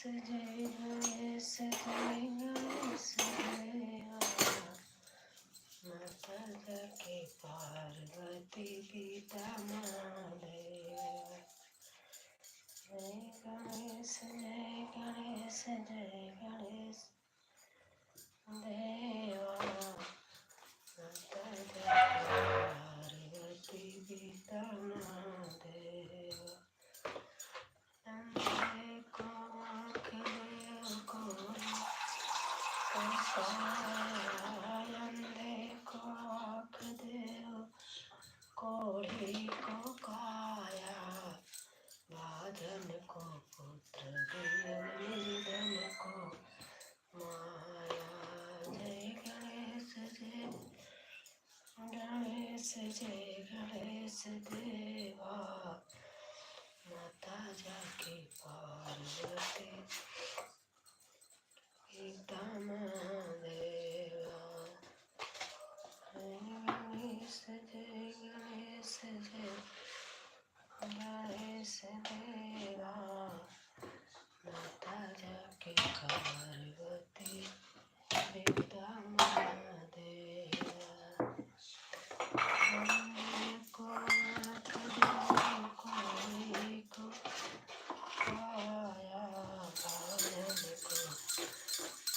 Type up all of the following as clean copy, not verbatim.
जय गणेश जय गणेश जय माता जाके पार्वती पिता महादेव। जय गणेश जय गणेश जय गणेश देवा माता जाके पार्वती पिता महादेव। अंधे को आँख देव कोई अंधे को आँख देव कोढ़ी को काया बाधन को पुत्र देव निर्धन को माया। जय गणेश जय गणेश जय गणेश देवा माता जाके पार्वती पिता महादेवा। जय गणेश जय गणेश जय गणेश देवा माता जाके पार्वती पिता महादेवा। अंधे को आँख देव कोढ़ी को काया बाधन को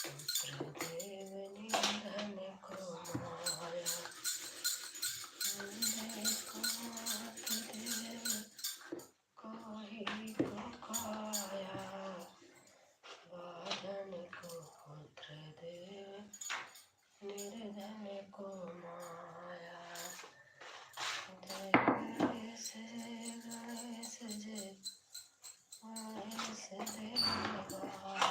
पुत्र देव निर्धन को माया। अंधे को आँख देव कोढ़ी को काया बाधन को पुत्र देव निर्धन को माया। जय गणेश जय गणेश देवा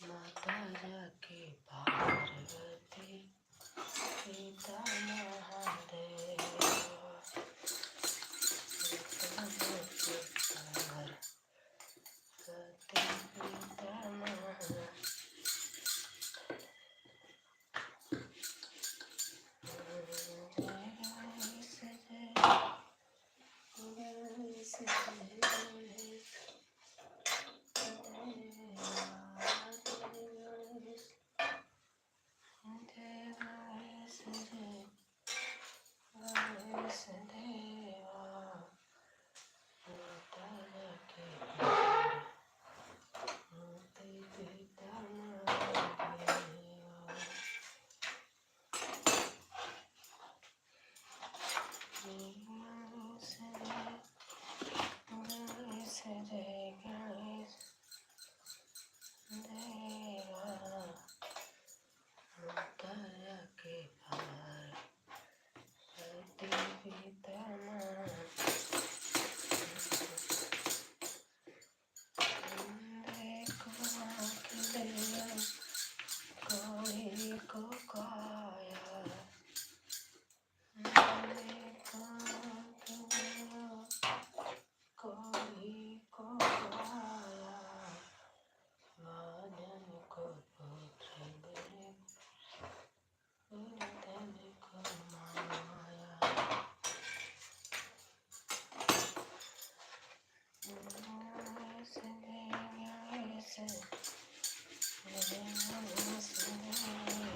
माता जाके पार्वती पिता महादेवा। पार्वती पिता महादेवा। जय गणेश जय गणेश जय गणेश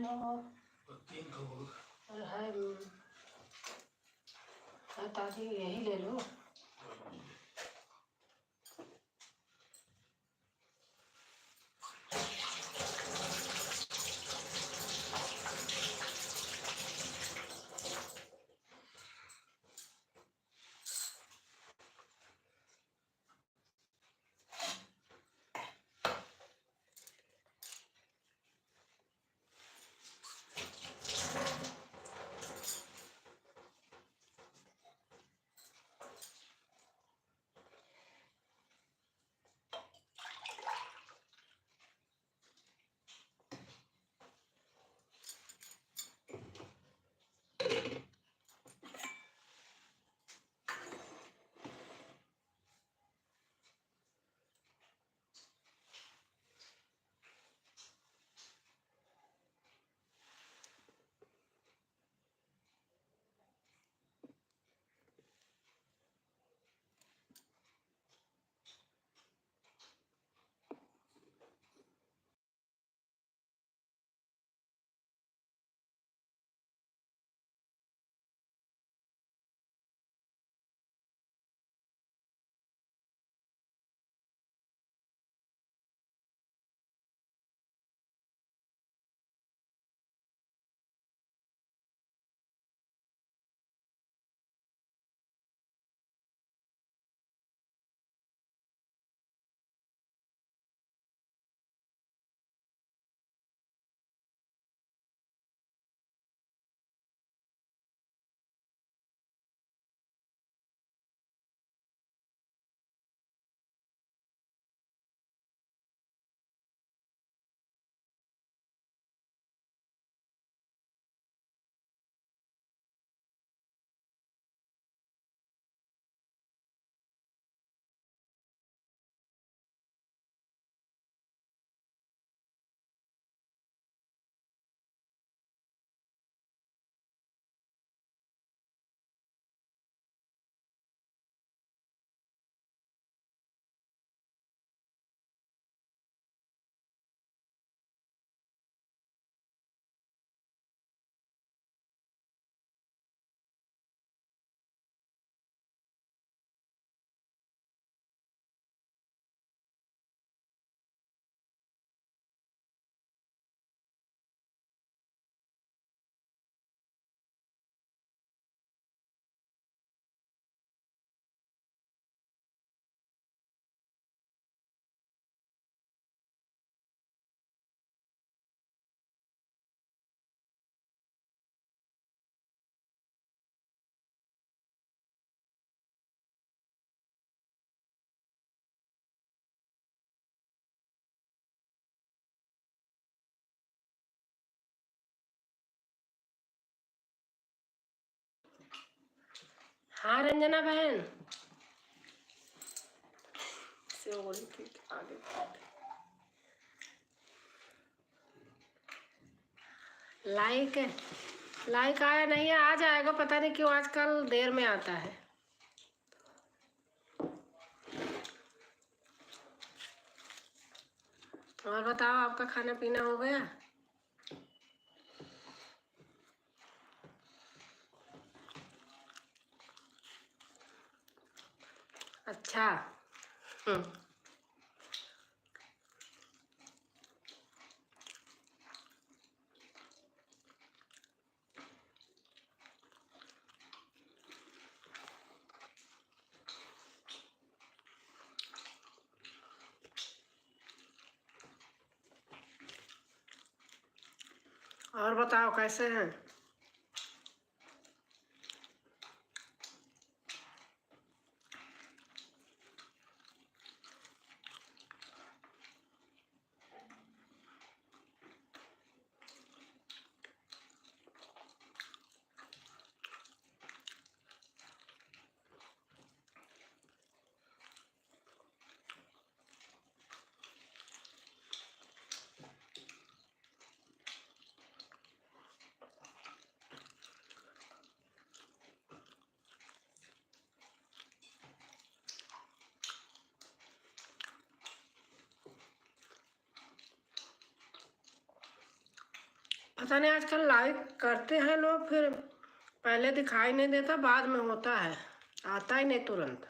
लो। अरे है ताजी, यही ले लो। हाँ रंजना बहन से हो रही थी आगे। लाइक लाइक आया नहीं है, आ जाएगा, पता नहीं क्यों आजकल देर में आता है। और बताओ, आपका खाना पीना हो गया? अच्छा। और बताओ कैसे हैं? पता नहीं आजकल लाइक करते हैं लोग, फिर पहले दिखाई नहीं देता, बाद में होता है, आता ही नहीं तुरंत।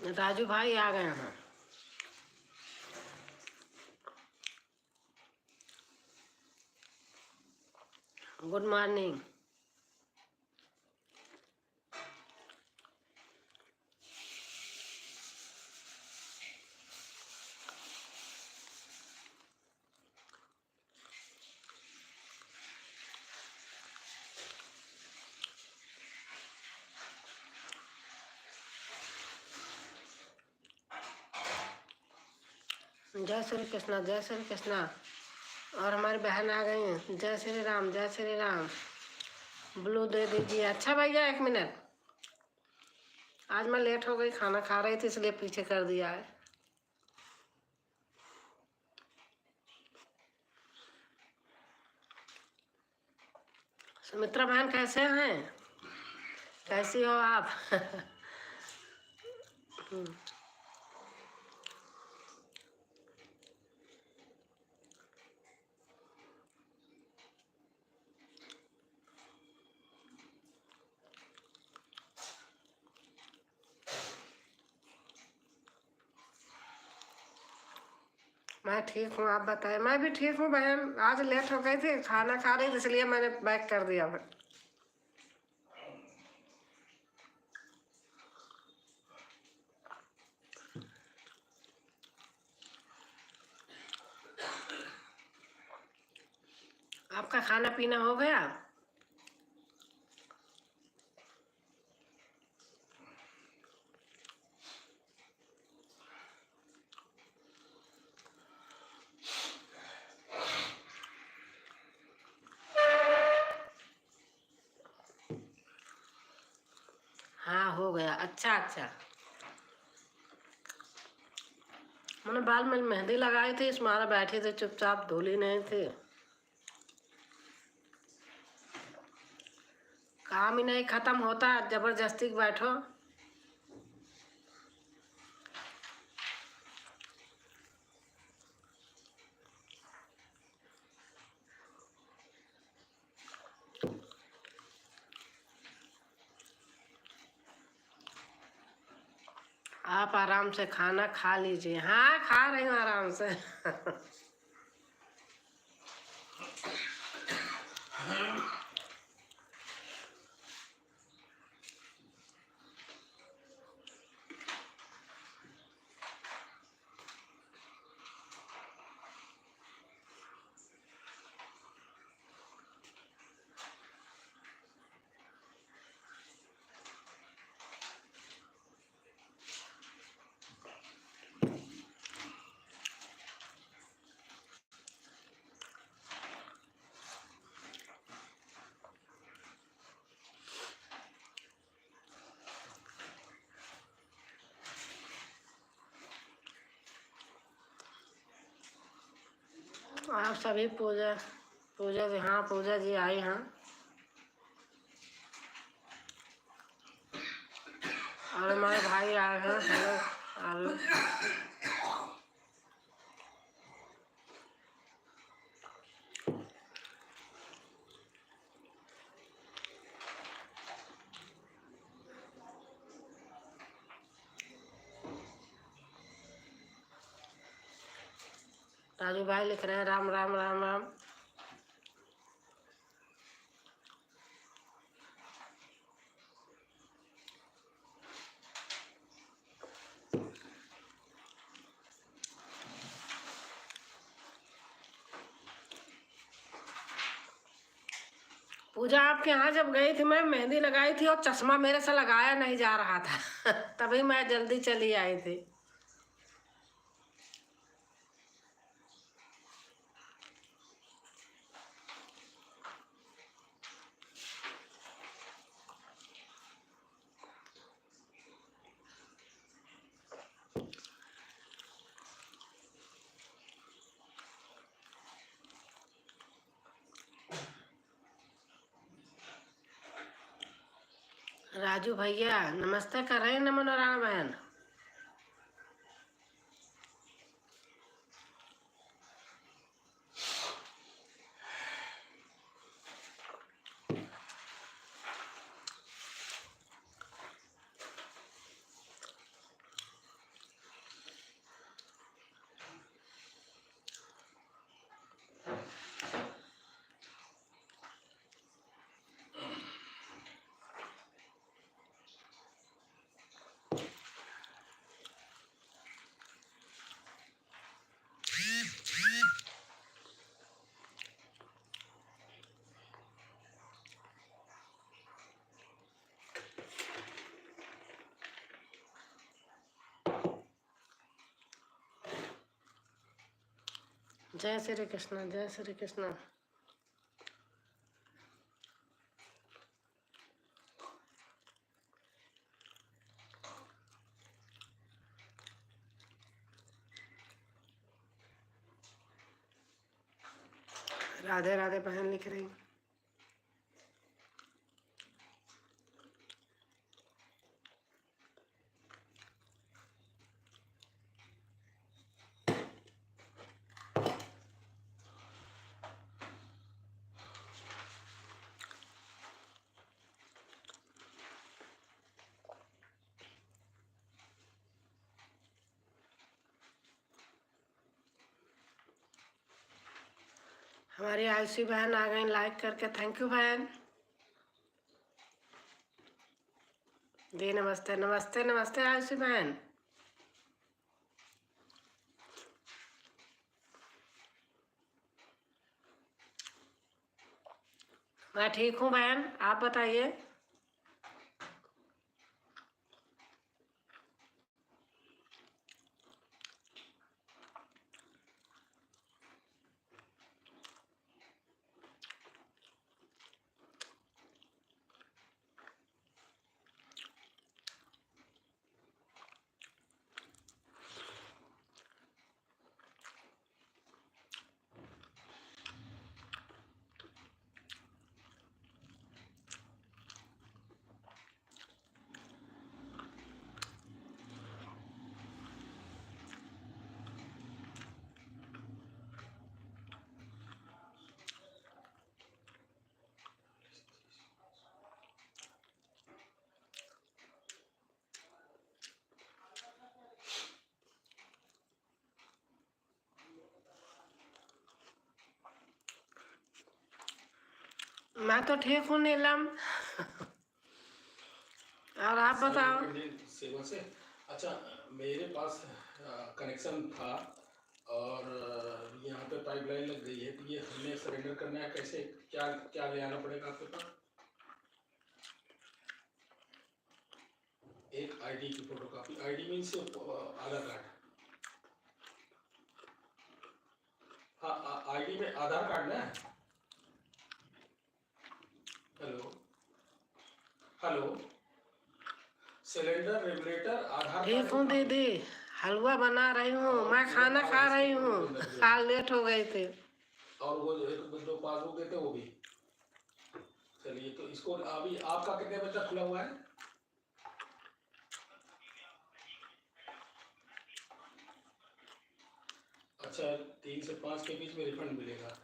राजू भाई आ गए हैं। Good morning. जय श्री कृष्णा, जय श्री कृष्णा। और हमारी बहन आ गई हैं। जय श्री राम, जय श्री राम। ब्लू दे दीजिए। अच्छा भैया 1 मिनट, आज मैं लेट हो गई, खाना खा रही थी इसलिए पीछे कर दिया है। सुमित्रा बहन कैसे हैं, कैसी हो आप? मैं ठीक हूँ, आप बताएं। मैं भी ठीक हूँ बहन, आज लेट हो गई थी, खाना खा रही थी इसलिए मैंने बैक कर दिया। आपका खाना पीना हो गया? हाँ हो गया। अच्छा अच्छा। मैंने बाल में मेहंदी लगाई थी, इसमारा बैठी थी चुपचाप, धुली नहीं थी। काम ही नहीं खत्म होता, जबरदस्ती बैठो। आप आराम से खाना खा लीजिए। हाँ खा रही हूँ आराम से। आप सभी पूजा पूजा जी, हाँ पूजा जी आई हैं। और हमारे भाई आए हैं। हेलो आलू। राजू भाई लिख रहे हैं राम राम राम राम। पूजा आपके यहाँ जब गई थी मैं मेहंदी लगाई थी और चश्मा मेरे से लगाया नहीं जा रहा था तभी मैं जल्दी चली आई थी। राजू भैया नमस्ते कर रहे हैं नमो नारायण बहन। जय श्री कृष्ण जय श्री कृष्ण। राधे राधे बहन लिख रही। हमारी आयुषी बहन आ गई लाइक करके। थैंक यू बहन। जी नमस्ते नमस्ते नमस्ते आयुषी बहन। मैं ठीक हूँ बहन, आप बताइए। मैं तो ठीक हूँ नीलम। और आप बताओ। सेवा से अच्छा, मेरे पास कनेक्शन था और यहाँ पे पाइपलाइन लग गई है, तो ये हमें सरेंडर करना है। कैसे क्या क्या ले आना पड़ेगा आपके पास? एक आईडी की फोटोकॉपी। आईडी मीन्स आधार कार्ड। हाँ, आईडी में आधार कार्ड ना। हेलो हेलो, सिलेंडर रेगुलेटर आधार ठीक कार्ड हूँ की दीदी, हलवा बना रही हूँ, मैं खाना खा रही हूँ। आज लेट हो गई थी। और वो जो पासबुक देते वो भी। चलिए, तो इसको अभी आपका कितने बजे तक खुला हुआ है? अच्छा, 3 से 5 के बीच में रिफंड मिलेगा।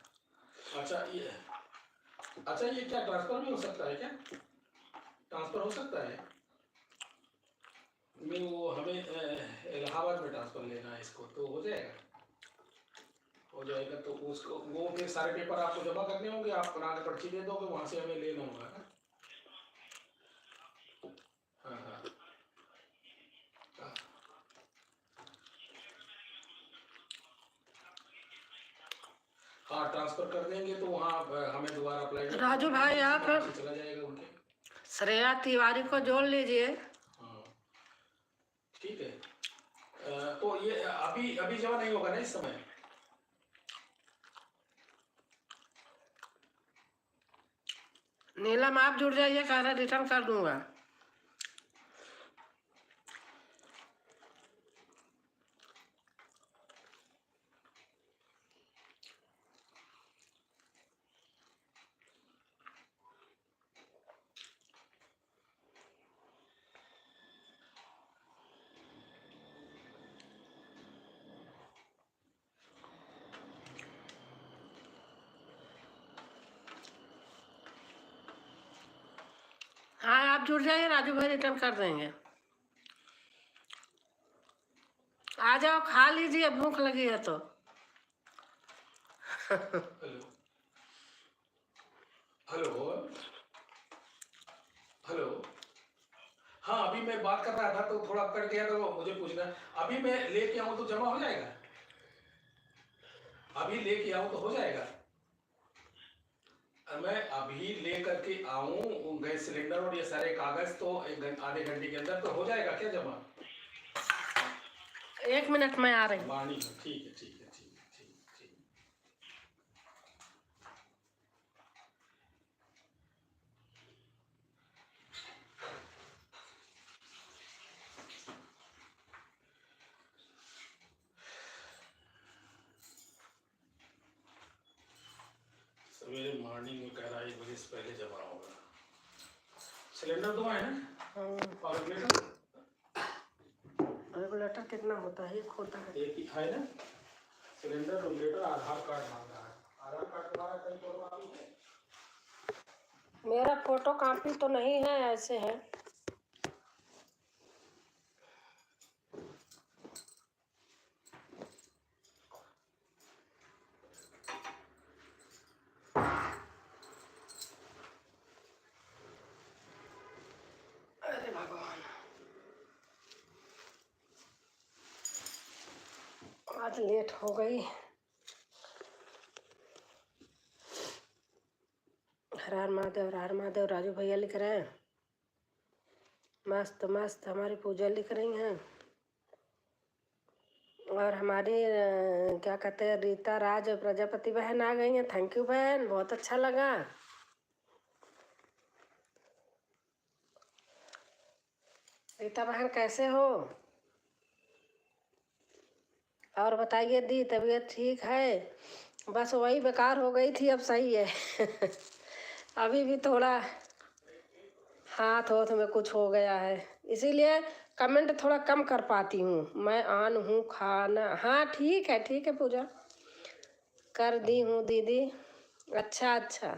अच्छा ये क्या ट्रांसफर भी हो सकता है क्या? ट्रांसफर हो सकता है? नहीं, वो हमें इलाहाबाद में ट्रांसफर लेना है इसको, तो हो जाएगा? हो जाएगा तो उसको वो फिर सारे पेपर आपको जमा करने होंगे, आप बना के पर्ची दे दोगे, वहाँ से हमें लेना होगा ना? हाँ हाँ हाँ। हाँ, ट्रांसफर कर देंगे तो वहाँ हमें दोबारा अप्लाई नहीं राजू करना भाई पड़ेगा, आप वहाँ से चला जाएगा उनके। श्रेया तिवारी को जोड़ लीजिए। हाँ ठीक है। तो ये अभी अभी जमा नहीं होगा ना इस समय? नीलम आप जुड़ जाइए, कह रहा रिटर्न कर दूंगा। हाँ आप जुड़ जाइए, राजू भाई रिटर्न कर देंगे। आ जाओ, खा लीजिए, भूख लगी है तो। Hello hello hello. हाँ, अभी मैं बात कर रहा था तो थोड़ा कट गया, तो मुझे पूछना, अभी मैं लेके आऊँ तो जमा हो जाएगा? अभी लेके आऊँ तो हो जाएगा? मैं अभी ले करके आऊँ गैस सिलेंडर और ये सारे कागज, तो आधे घंटे के अंदर तो हो जाएगा क्या जमा? 1 मिनट में आ रही हूँ। वाणी है, ठीक है ठीक है ठीक है ठीक ठीक। सवेरे मॉर्निंग में कह रहा है 1 बजे से पहले जमा होगा। सिलेंडर 2 है ना? और रेगुलेटर? रेगुलेटर कितना होता है? 1 होता है। एक ही है ना? सिलेंडर, रेगुलेटर, आधार कार्ड मांग रहा है। आधार कार्ड तुम्हारा कहीं फोटो कॉपी है? मेरा फोटो कॉपी तो नहीं है, ऐसे है। अरे भगवान, आज लेट हो गई। हर हर महादेव, हर हर महादेव। राजू भैया लिख रहे हैं मस्त मस्त, हमारी पूजा लिख रही हैं। और हमारी क्या कहते हैं, रीता राज प्रजापति बहन आ गई हैं। थैंक यू बहन, बहुत अच्छा लगा। रीता बहन कैसे हो? और बताइए दी, तबीयत ठीक है? बस वही बेकार हो गई थी, अब सही है। अभी भी थोड़ा हाथ होथ में कुछ हो गया है, इसीलिए कमेंट थोड़ा कम कर पाती हूँ। मैं ऑन हूँ खाना। हाँ ठीक है पूजा कर दी हूँ दीदी। अच्छा अच्छा।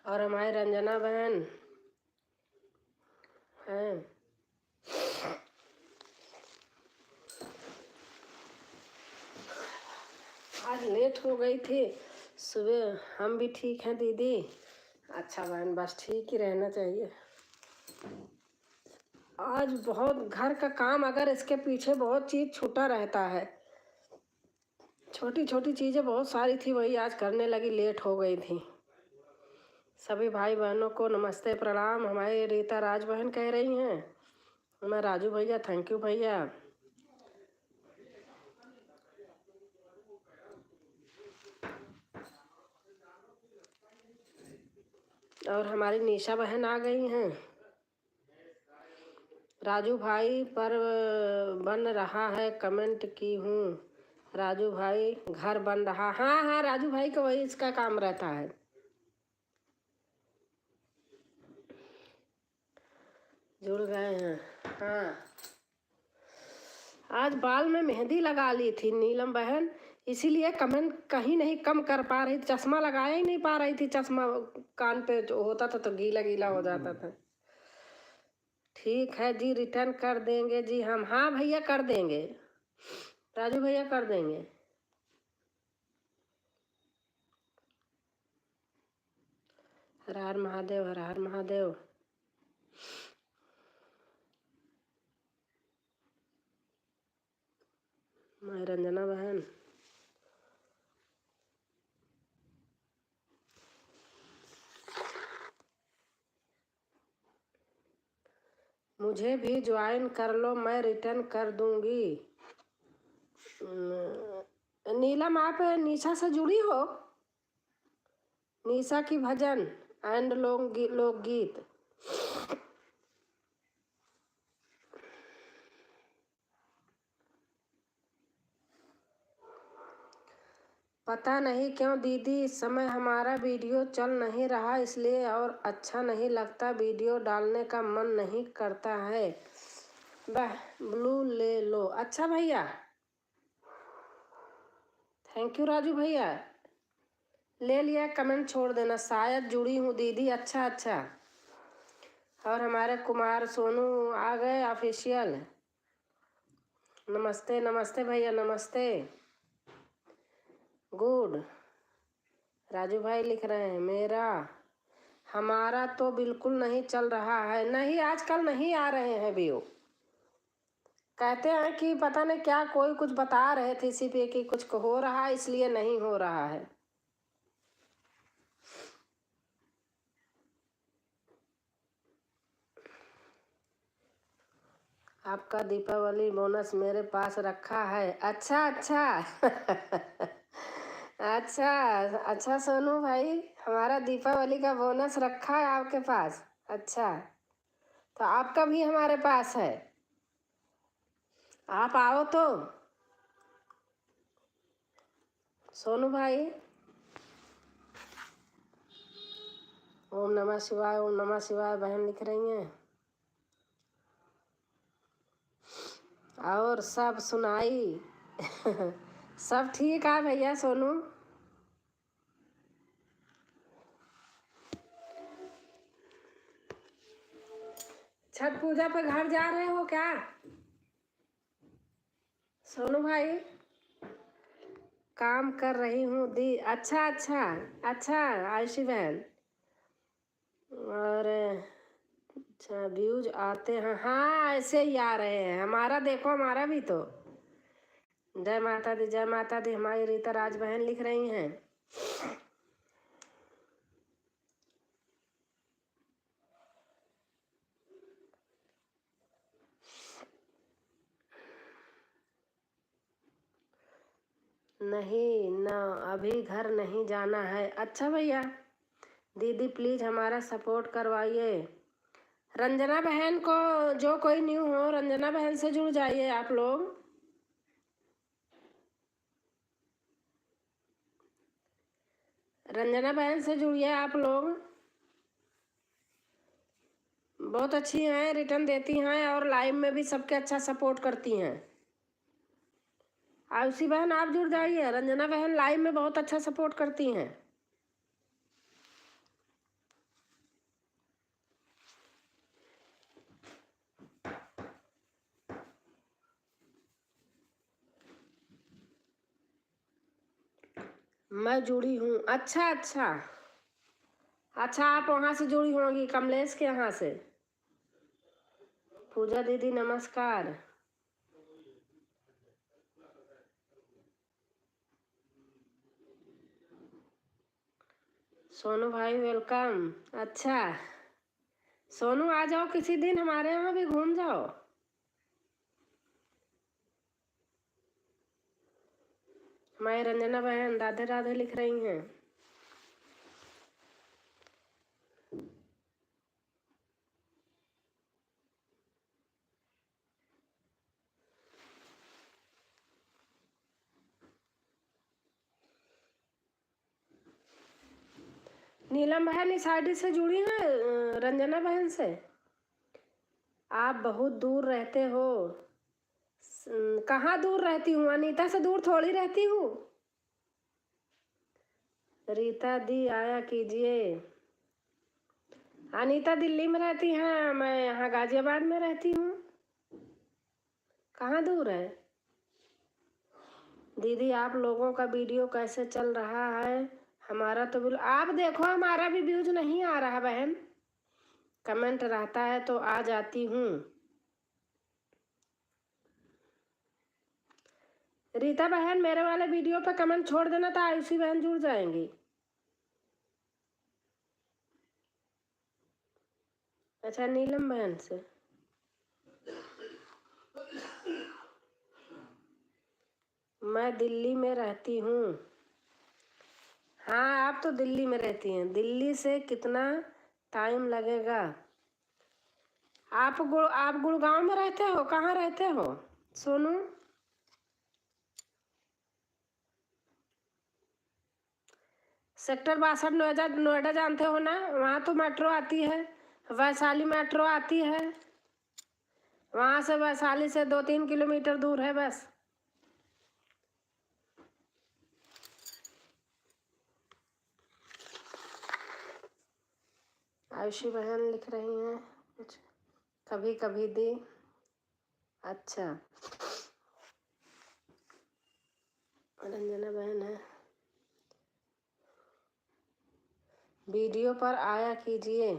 और हमारी रंजना बहन हैं। आज लेट हो गई थी सुबह। हम भी ठीक हैं दीदी। अच्छा बहन, बस ठीक ही रहना चाहिए। आज बहुत घर का काम, अगर इसके पीछे बहुत चीज़ छूटा रहता है। छोटी छोटी चीज़ें बहुत सारी थी, वही आज करने लगी, लेट हो गई थी। सभी भाई बहनों को नमस्ते प्रणाम। हमारी रीता राज बहन कह रही हैं। मैं राजू भैया, थैंक यू भैया। और हमारी निशा बहन आ गई हैं। राजू भाई पर बन रहा है, कमेंट की हूँ। राजू भाई घर बन रहा। हाँ हाँ, राजू भाई का वही इसका काम रहता है। जुड़ गए हैं। हाँ, आज बाल में मेहंदी लगा ली थी नीलम बहन, इसीलिए कमेंट कहीं नहीं कम कर पा रही। चश्मा लगाया ही नहीं पा रही थी, चश्मा कान पे जो होता था तो गीला गीला हो जाता था। ठीक है जी, रिटर्न कर देंगे जी हम। हाँ भैया कर देंगे, राजू भैया कर देंगे। हर हर महादेव, हर हर महादेव। मैं रंजना बहन, मुझे भी ज्वाइन कर लो, मैं रिटर्न कर दूंगी। नीलम आप निशा से जुड़ी हो? निशा की भजन एंड लोकगीत। पता नहीं क्यों दीदी इस समय हमारा वीडियो चल नहीं रहा, इसलिए और अच्छा नहीं लगता, वीडियो डालने का मन नहीं करता है। वह ब्लू ले लो। अच्छा भैया, थैंक यू राजू भैया, ले लिया। कमेंट छोड़ देना, शायद जुड़ी हूँ दीदी। अच्छा अच्छा। और हमारे कुमार सोनू आ गए ऑफिशियल। नमस्ते नमस्ते भैया, नमस्ते। गुड। राजू भाई लिख रहे हैं मेरा हमारा तो बिल्कुल नहीं चल रहा है। नहीं, आजकल नहीं आ रहे हैं व्यू। कहते हैं कि पता नहीं क्या, कोई कुछ बता रहे थे इसी पे कि कुछ हो रहा है, इसलिए नहीं हो रहा है। आपका दीपावली बोनस मेरे पास रखा है। अच्छा अच्छा। अच्छा अच्छा सोनू भाई, हमारा दीपावली का बोनस रखा है आपके पास। अच्छा, तो आपका भी हमारे पास है, आप आओ तो। सोनू भाई, ओम नमः शिवाय, ओम नमः शिवाय बहन लिख रही हैं। और सब सुनाई। सब ठीक है भैया सोनू। छठ पूजा पे घर जा रहे हो क्या सोनू भाई? काम कर रही हूँ दी। अच्छा अच्छा अच्छा आयुषी बहन। और अच्छा, व्यूज आते हैं। हाँ ऐसे ही आ रहे हैं। हमारा देखो, हमारा भी तो। जय माता दी, जय माता दी। हमारी रीता राज बहन लिख रही हैं। नहीं ना, अभी घर नहीं जाना है। अच्छा भैया, दीदी प्लीज़ हमारा सपोर्ट करवाइए। रंजना बहन को, जो कोई न्यू हो, रंजना बहन से जुड़ जाइए आप लोग। रंजना बहन से जुड़िए आप लोग, बहुत अच्छी हैं, रिटर्न देती हैं और लाइव में भी सबके अच्छा सपोर्ट करती हैं। आयुषी बहन आप जुड़ जाइए, रंजना बहन लाइव में बहुत अच्छा सपोर्ट करती हैं। मैं जुड़ी हूँ। अच्छा अच्छा अच्छा, आप वहाँ से जुड़ी होंगी, कमलेश के यहाँ से। पूजा दीदी नमस्कार। सोनू भाई वेलकम। अच्छा सोनू, आ जाओ किसी दिन, हमारे यहाँ भी घूम जाओ। हमारी रंजना बहन राधे राधे लिख रही हैं। नीलम बहन इस आईडी से जुड़ी हैं रंजना बहन से। आप बहुत दूर रहते हो। कहाँ दूर रहती हूँ? अनीता से दूर थोड़ी रहती हूँ। रीता दी आया कीजिए। अनीता दिल्ली में रहती हैं, मैं यहाँ गाजियाबाद में रहती हूँ। कहाँ दूर है? दीदी आप लोगों का वीडियो कैसे चल रहा है? हमारा तो बिल्कुल, आप देखो हमारा भी व्यूज नहीं आ रहा बहन। कमेंट रहता है तो आ जाती हूँ। रीता बहन मेरे वाले वीडियो पे कमेंट छोड़ देना तो आयुषी बहन जुड़ जाएंगी। अच्छा नीलम बहन से। मैं दिल्ली में रहती हूँ। हाँ आप तो दिल्ली में रहती हैं। दिल्ली से कितना टाइम लगेगा? आप गुड़गांव में रहते हो? कहाँ रहते हो सोनू? सेक्टर 62 नोएडा जानते हो ना? वहाँ तो मेट्रो आती है। वैशाली मेट्रो आती है। वहाँ से वैशाली से 2-3 किलोमीटर दूर है बस। आयुषी बहन लिख रही हैं कुछ, कभी कभी दी। अच्छा रंजना बहन है। वीडियो पर आया कीजिए।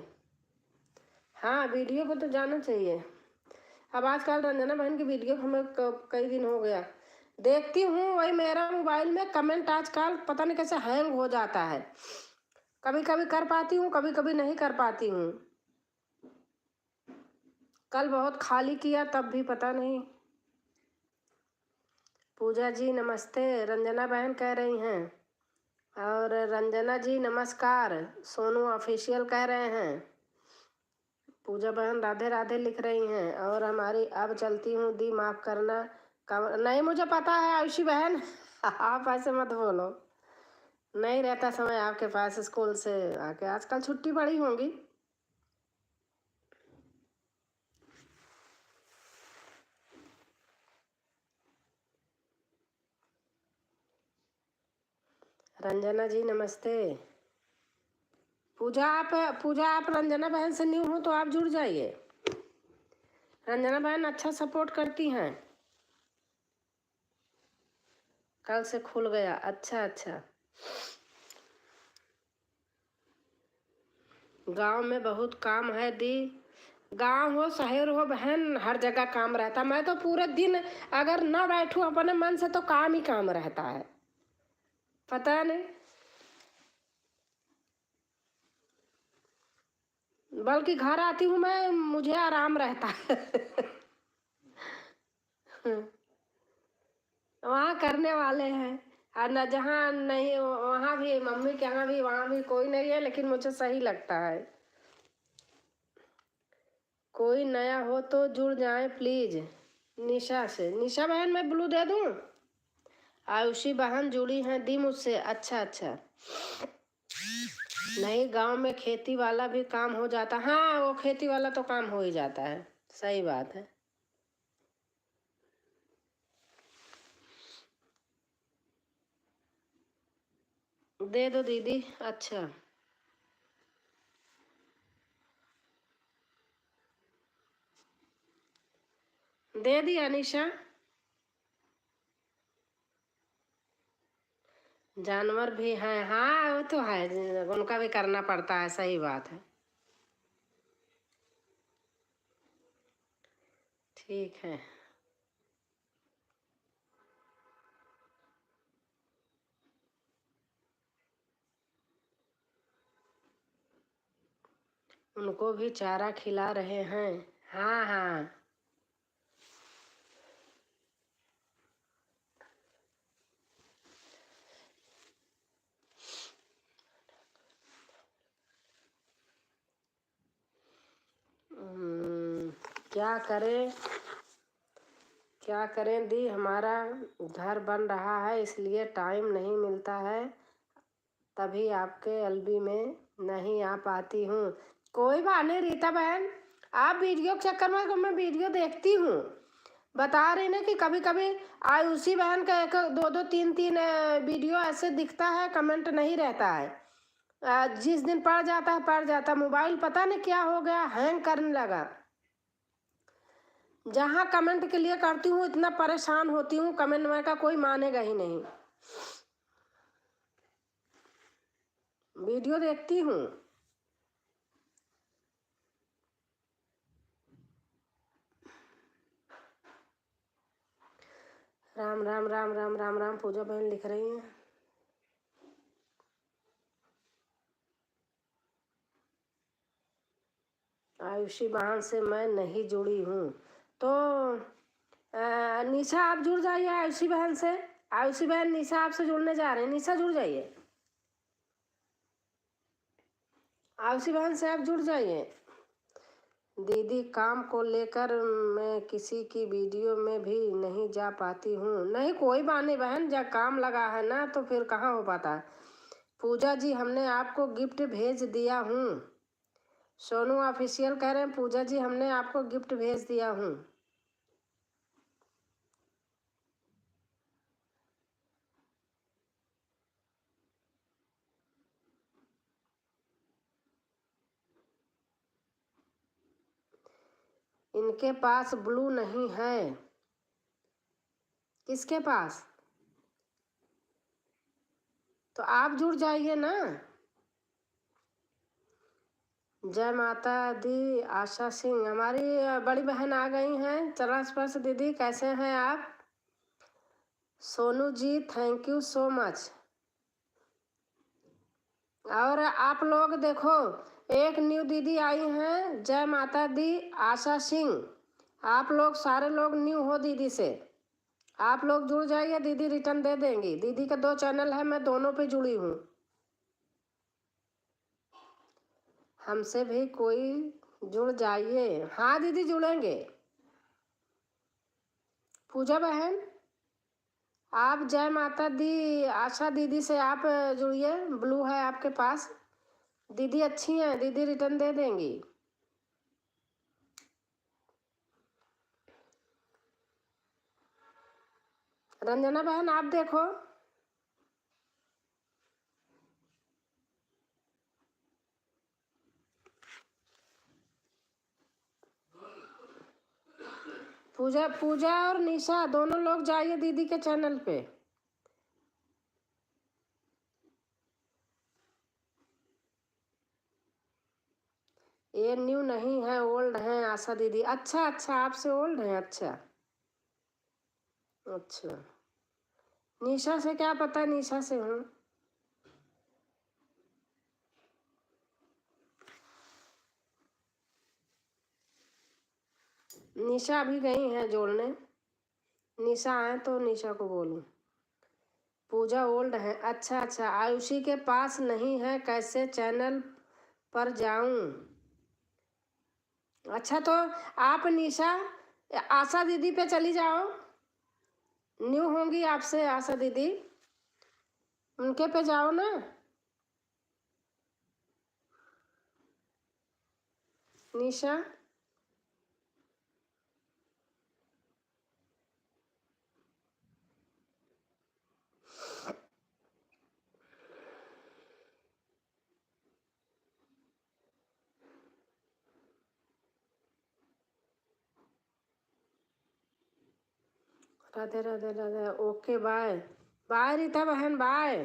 हाँ वीडियो पर तो जाना चाहिए। अब आजकल रंजना बहन की वीडियो हमें कई दिन हो गया देखती हूँ। वही मेरा मोबाइल में कमेंट आजकल पता नहीं कैसे हैंग हो जाता है। कभी कभी कर पाती हूँ, कभी कभी नहीं कर पाती हूँ। कल बहुत खाली किया तब भी पता नहीं। पूजा जी नमस्ते रंजना बहन कह रही हैं। और रंजना जी नमस्कार सोनू ऑफिशियल कह रहे हैं। पूजा बहन राधे राधे लिख रही हैं। और हमारी अब चलती हूँ दी माफ़ करना। नहीं मुझे पता है आयुषी बहन आप ऐसे मत बोलो। नहीं रहता समय आपके पास स्कूल से आके, आजकल छुट्टी पड़ी होंगी। रंजना जी नमस्ते। पूजा आप रंजना बहन से न्यू हो तो आप जुड़ जाइए। रंजना बहन अच्छा सपोर्ट करती हैं। कल से खुल गया। अच्छा अच्छा। गांव में बहुत काम है दी। गांव हो शहर हो बहन हर जगह काम रहता। मैं तो पूरे दिन अगर ना बैठूं अपने मन से तो काम ही काम रहता है। पता नहीं, बल्कि घर आती हूँ मैं मुझे आराम रहता है वहाँ करने वाले हैं। और न जहाँ नहीं वहाँ भी मम्मी के यहाँ भी वहाँ भी कोई नहीं है, लेकिन मुझे सही लगता है। कोई नया हो तो जुड़ जाए प्लीज। निशा से। निशा बहन मैं ब्लू दे दूँ? आयुषी बहन जुड़ी हैं दी मुझसे। अच्छा अच्छा। नहीं गांव में खेती वाला भी काम हो जाता। हाँ वो खेती वाला तो काम हो ही जाता है। सही बात है। दे दो दीदी। अच्छा दे दी अनीशा। जानवर भी हैं। हाँ वो तो है, उनका भी करना पड़ता है। सही बात है। ठीक है। उनको भी चारा खिला रहे हैं। हाँ हाँ। क्या करें क्या करें दी, हमारा घर बन रहा है इसलिए टाइम नहीं मिलता है। तभी आपके एलबी में नहीं आ पाती हूँ। कोई बात नहीं रीता बहन, आप वीडियो के चक्कर में, मैं वीडियो देखती हूँ। बता रही ना कि कभी कभी आज उसी बहन का एक दो दो तीन तीन वीडियो ऐसे दिखता है, कमेंट नहीं रहता है। जिस दिन पड़ जाता है पड़ जाता है, मोबाइल पता नहीं क्या हो गया, हैंग करने लगा। जहाँ कमेंट के लिए करती हूँ इतना परेशान होती हूँ, कमेंट में का कोई मानेगा ही नहीं। वीडियो देखती हूँ। राम राम राम राम राम राम, पूजा बहन लिख रही हैं। आयुषी बहन से मैं नहीं जुड़ी हूँ, तो निशा आप जुड़ जाइए आयुषी बहन से। आयुषी बहन निशा आपसे जुड़ने जा रहे हैं, निशा जुड़ जाइए। आयुषी बहन से आप जुड़ जाइए। दीदी काम को लेकर मैं किसी की वीडियो में भी नहीं जा पाती हूँ। नहीं कोई बात नहीं बहन, जब काम लगा है ना तो फिर कहाँ हो पाता है। पूजा जी हमने आपको गिफ्ट भेज दिया हूँ। सोनू ऑफिशियल कह रहे हैं पूजा जी हमने आपको गिफ्ट भेज दिया हूँ। इनके पास ब्लू नहीं है। किसके पास? तो आप जुड़ जाइए ना। जय माता दी आशा सिंह, हमारी बड़ी बहन आ गई हैं। चरण स्पर्श दीदी कैसे हैं आप? Sonu ji thank you so much. और आप लोग देखो, एक न्यू दीदी आई हैं, जय माता दी आशा सिंह। आप लोग सारे लोग न्यू हो दीदी से, आप लोग जुड़ जाइए, दीदी रिटर्न दे देंगी। दीदी का 2 चैनल है, मैं दोनों पे जुड़ी हूँ। हमसे भी कोई जुड़ जाइए। हाँ दीदी जुड़ेंगे। पूजा बहन आप जय माता दी आशा दीदी से आप जुड़िए, ब्लू है आपके पास। दीदी अच्छी हैं, दीदी रिटर्न दे देंगी। रंजना बहन आप देखो। पूजा पूजा और निशा दोनों लोग जाइए दीदी के चैनल पे। ये न्यू नहीं है, ओल्ड हैं आशा दीदी। अच्छा अच्छा, आपसे ओल्ड हैं। अच्छा अच्छा, निशा से क्या पता, निशा से हूँ। निशा अभी गई हैं जोड़ने। निशा आए तो निशा को बोलूँ। पूजा ओल्ड है। अच्छा अच्छा, आयुषी के पास नहीं है, कैसे चैनल पर जाऊं? अच्छा तो आप निशा आशा दीदी पे चली जाओ, न्यू होंगी आपसे आशा दीदी, उनके पे जाओ ना। Nisha Radhe Radhe Radhe. Okay bye bye Rita बहन, बाय।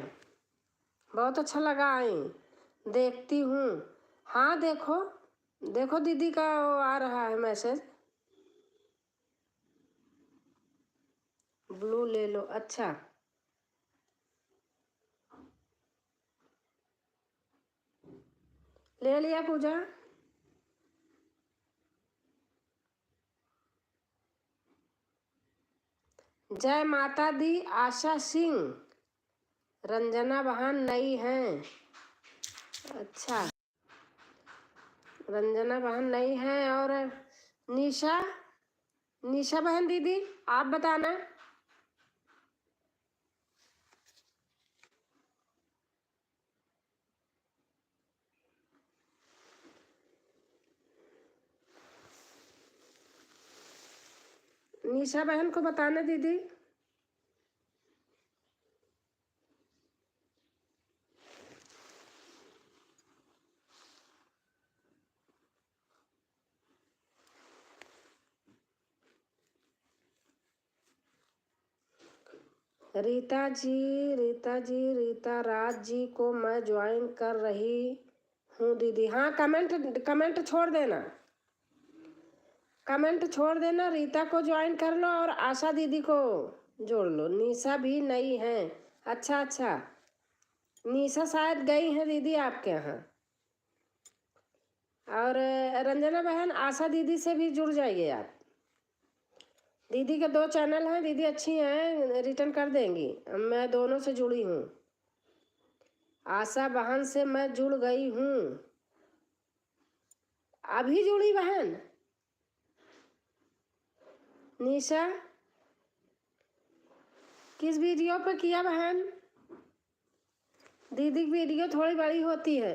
बहुत अच्छा लगा, आई देखती हूँ। हाँ देखो देखो दीदी का वो आ रहा है मैसेज, ब्लू ले लो। अच्छा ले लिया पूजा। जय माता दी आशा सिंह, रंजना बहन नई हैं। अच्छा रंजना बहन नई हैं। और निशा, निशा बहन दीदी आप बताना। निशा बहन को बताना दीदी। रीता जी, रीता राज जी को मैं ज्वाइन कर रही हूँ दीदी। हाँ, कमेंट छोड़ देना, कमेंट छोड़ देना। रीता को ज्वाइन कर लो और आशा दीदी को जोड़ लो। निशा भी नई है। अच्छा अच्छा, निशा शायद गई है दीदी आपके यहाँ। और रंजना बहन, आशा दीदी से भी जुड़ जाइए आप। दीदी के 2 चैनल हैं, दीदी अच्छी हैं, रिटर्न कर देंगी। मैं दोनों से जुड़ी हूँ। आशा बहन से मैं जुड़ गई हूँ। अभी जुड़ी बहन निशा? किस वीडियो पे किया बहन? दीदी की वीडियो थोड़ी बड़ी होती है।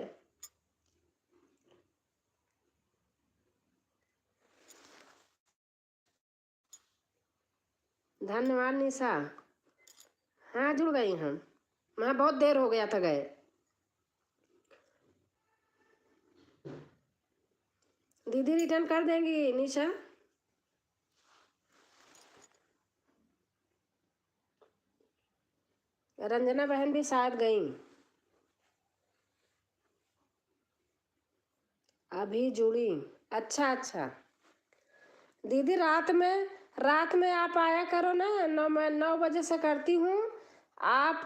धन्यवाद निशा। हाँ, जुड़ गई हम। मैं बहुत देर हो गया था गए। दीदी रिटर्न कर देंगी निशा। रंजना बहन भी शायद गई। अभी जुड़ी। अच्छा अच्छा दीदी, रात में आप आया करो ना। 9 बजे से करती हूँ। आप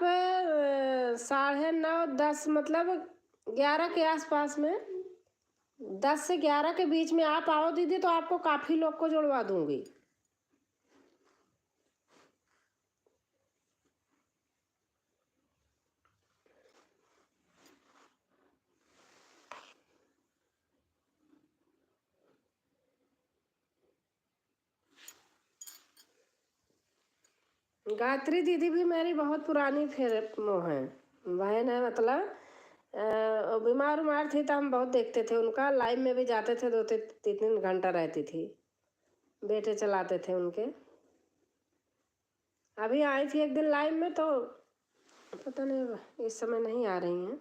9:30 10 मतलब 11 के आसपास में, 10 से 11 के बीच में आप आओ दीदी, तो आपको काफ़ी लोग को जुड़वा दूंगी। गायत्री दीदी भी मेरी बहुत पुरानी फिर वो है, बहन है। मतलब बीमार उमार थी तो हम बहुत देखते थे उनका। लाइव में भी जाते थे, 2-3 घंटा रहती थी। बेटे चलाते थे उनके। अभी आई थी एक दिन लाइव में, तो पता नहीं इस समय नहीं आ रही हैं।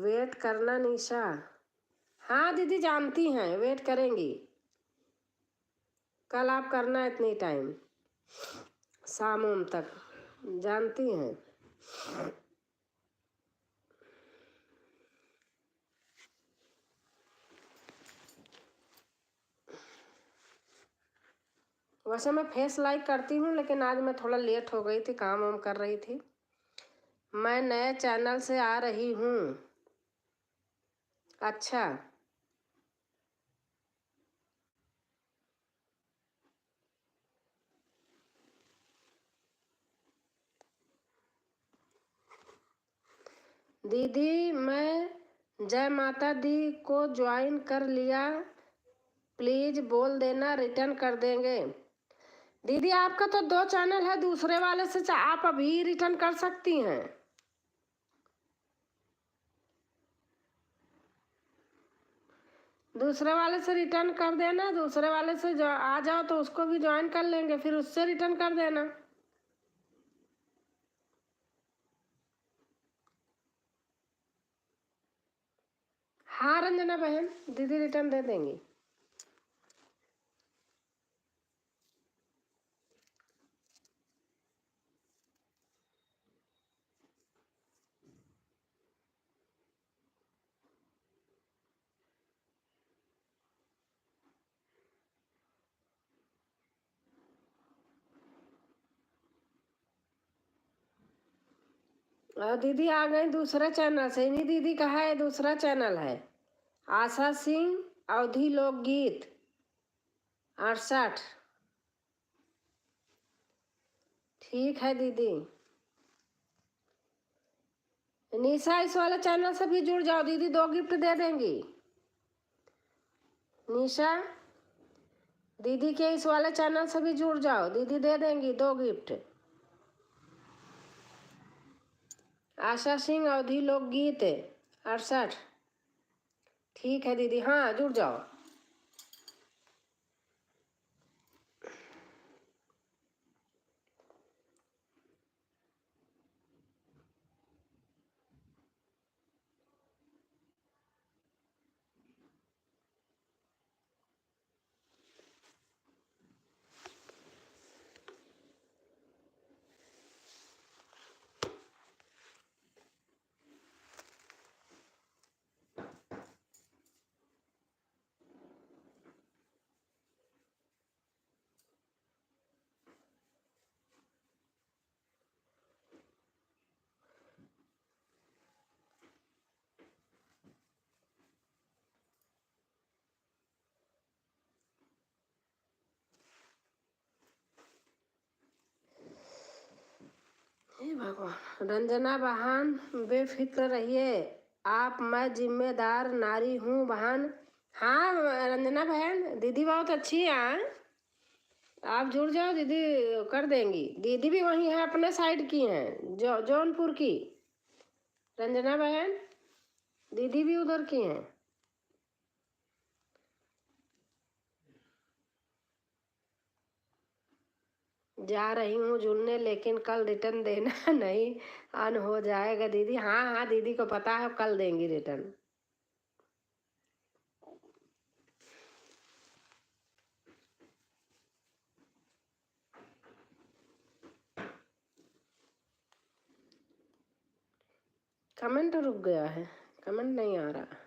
वेट करना निशा। हाँ दीदी, जानती हैं, वेट करेंगी। कल आप करना इतनी टाइम, शाम तक, जानती हैं। वैसे मैं फेस लाइक करती हूँ, लेकिन आज मैं थोड़ा लेट हो गई थी, काम वाम कर रही थी। मैं नए चैनल से आ रही हूँ। अच्छा, दीदी मैं जय माता दी को ज्वाइन कर लिया। प्लीज बोल देना, रिटर्न कर देंगे। दीदी आपका तो 2 चैनल है, दूसरे वाले से आप अभी रिटर्न कर सकती हैं। दूसरे वाले से रिटर्न कर देना। दूसरे वाले से जो आ जाओ तो उसको भी ज्वाइन कर लेंगे, फिर उससे रिटर्न कर देना। हाँ रंजना बहन, दीदी रिटर्न दे देंगी। और दीदी आ गई दूसरे चैनल से। इन्हीं दीदी का है, दूसरा चैनल है, आशा सिंह अवधी लोकगीत 68। ठीक है दीदी। निशा, इस वाले चैनल से भी जुड़ जाओ दीदी, 2 गिफ्ट दे देंगी। निशा दीदी के इस वाले चैनल से भी जुड़ जाओ, दीदी दे देंगी 2 गिफ्ट। आशा सिंह अवधी लोकगीत 68। ठीक है दीदी, हाँ जुड़ जाओ। हे भगवान। रंजना बहन बेफिक्र रहिए, आप, मैं जिम्मेदार नारी हूँ बहन। हाँ रंजना बहन, दीदी बहुत अच्छी है, आप जुड़ जाओ, दीदी कर देंगी। दीदी भी वही है, अपने साइड की हैं, जौनपुर की। रंजना बहन दीदी भी उधर की हैं। जा रही हूँ जुड़ने, लेकिन कल रिटर्न देना नहीं अन हो जाएगा दीदी। हाँ हाँ दीदी को पता है, कल देंगी रिटर्न। कमेंट रुक गया है, कमेंट नहीं आ रहा।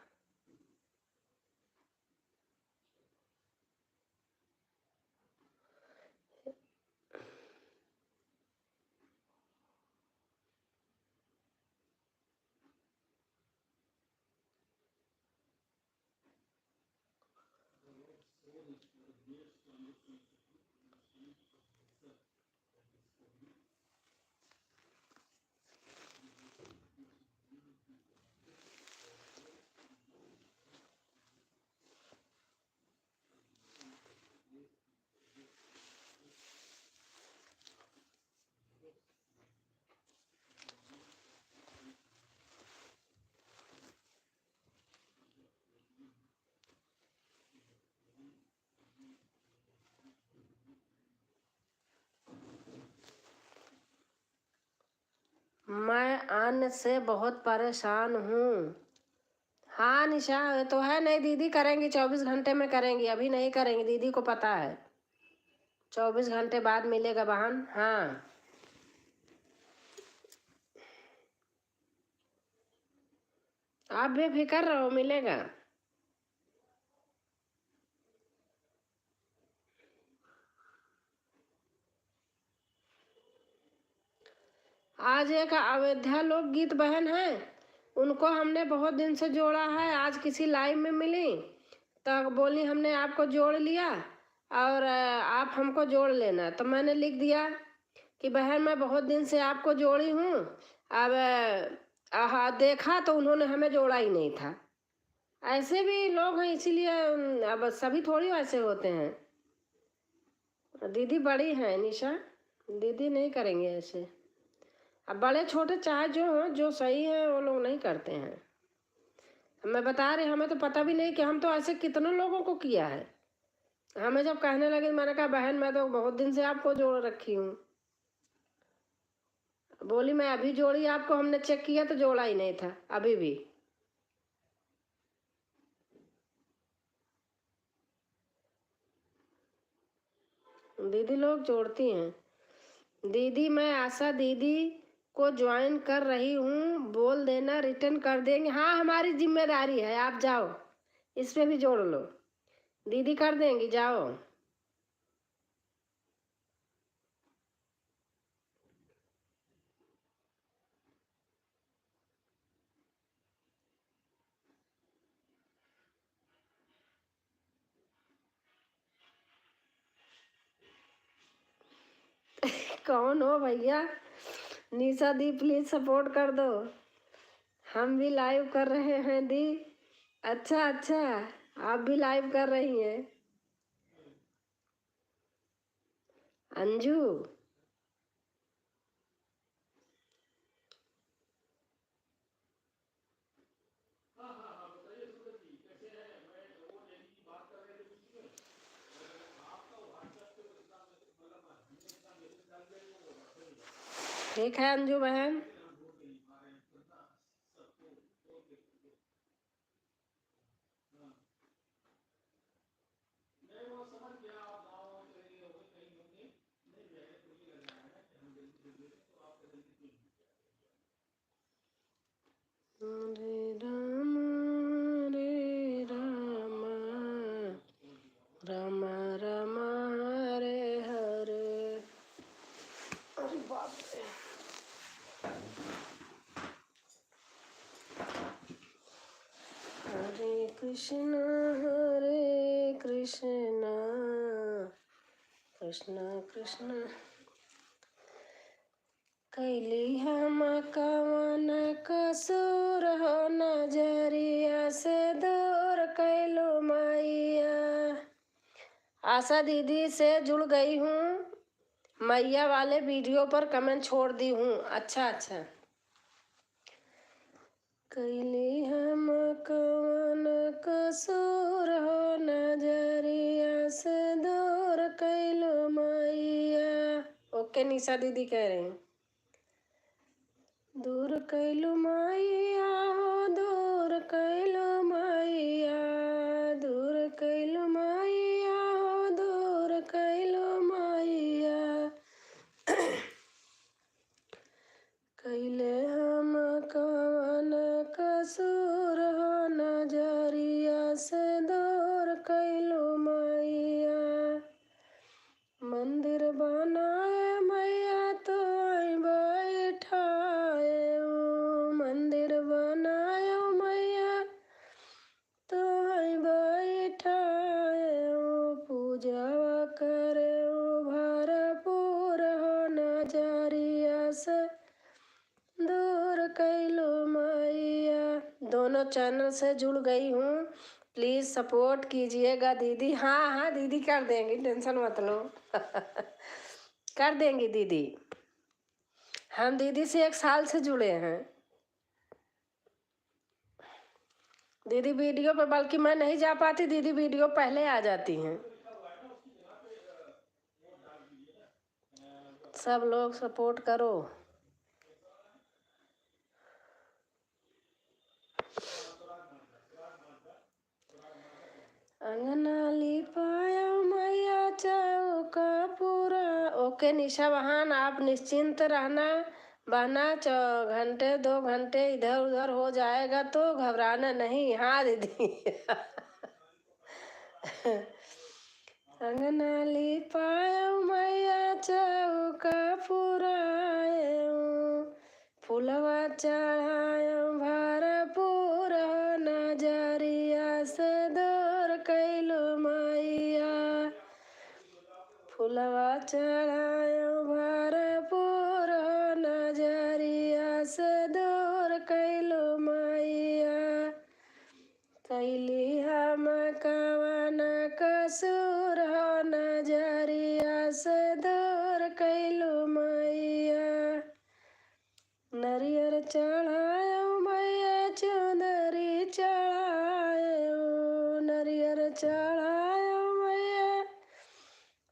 मैं अन्न से बहुत परेशान हूँ। हाँ निशा, ये तो है नहीं दीदी, करेंगी 24 घंटे में करेंगी, अभी नहीं करेंगी, दीदी को पता है। 24 घंटे बाद मिलेगा बहन। हाँ आप बेफिक्र रहो, मिलेगा। आज एक अयोध्या लोकगीत बहन है, उनको हमने बहुत दिन से जोड़ा है, आज किसी लाइव में मिली तो बोली हमने आपको जोड़ लिया और आप हमको जोड़ लेना। तो मैंने लिख दिया कि बहन मैं बहुत दिन से आपको जोड़ी हूँ। अब देखा तो उन्होंने हमें जोड़ा ही नहीं था। ऐसे भी लोग हैं, इसीलिए अब सभी थोड़ी वैसे होते हैं। दीदी बड़ी हैं निशा, दीदी नहीं करेंगे ऐसे। अब बड़े छोटे चाहे जो हों, जो सही है वो लोग नहीं करते हैं। मैं बता रही, हमें तो पता भी नहीं कि हम तो ऐसे कितने लोगों को किया है। हमें जब कहने लगे, मैंने कहा बहन मैं तो बहुत दिन से आपको जोड़ रखी हूँ। बोली मैं अभी जोड़ी आपको, हमने चेक किया तो जोड़ा ही नहीं था अभी भी। दीदी लोग जोड़ती हैं। दीदी मैं आशा दीदी को ज्वाइन कर रही हूँ, बोल देना रिटर्न कर देंगे। हाँ हमारी जिम्मेदारी है, आप जाओ इस पे भी जोड़ लो, दीदी कर देंगी, जाओ। कौन हो भैया? निशा दी प्लीज सपोर्ट कर दो, हम भी लाइव कर रहे हैं दी। अच्छा अच्छा, आप भी लाइव कर रही हैं। अंजू ठीक है अंजू बहन। हरे राम राम राम हरे हरे। अरे बाप रे। हरे कृष्ण कृष्ण कृष्ण कैली हम कवन कसूर हो, नजरिया से दूर कैलो मैया। आशा दीदी से जुड़ गई हूँ, मैया वाले वीडियो पर कमेंट छोड़ दी हूँ। अच्छा अच्छा। कैली हम कवन कसूर हो, नजरिया से दूर कैलो मैया। ओके निशा दीदी कह रहे हैं दूर कैलो मैया हो, दूर कैलो मैया, दूर कैलो मैया हो, दूर कैलो मैया। कैले हम कवन कसूर हो, नजरिया से दूर कैलो मैया। मंदिर बनाए मैया तो आई बैठाए, मंदिर बनाए मैया तो आई बैठाए, पूजा करे भरपूर हो, नजरिया से दूर कैलो मैया। दोनों चैनल से जुड़ गई हूँ, प्लीज़ सपोर्ट कीजिएगा दीदी। हाँ हाँ दीदी कर देंगी, टेंशन मत लो। कर देंगी दीदी। हम दीदी से 1 साल से जुड़े हैं दीदी वीडियो पे, बल्कि मैं नहीं जा पाती, दीदी वीडियो पहले आ जाती हैं। सब लोग सपोर्ट करो। अंगना लिपाया मैया चौका पूरा। ओके निशा बहन, आप निश्चिंत रहना, बहना 2 घंटे 2 घंटे इधर उधर हो जाएगा तो घबराना नहीं। हाँ दीदी। अंगना लिपाया मैया चौका पुराए, फुलवा चढ़ाया भरपूर, नजरिया से दूर कैलो मैया। फुलवा चढ़ाया भरपूर, नजरिया से दूर कैलो मैया। कैली हम कवन कसूर हो, नजरिया से दूर कैलो मैया। नरियर चढ़ायो मैया, चुनरी चढ़ायो, नरियर चढ़ायो मैया,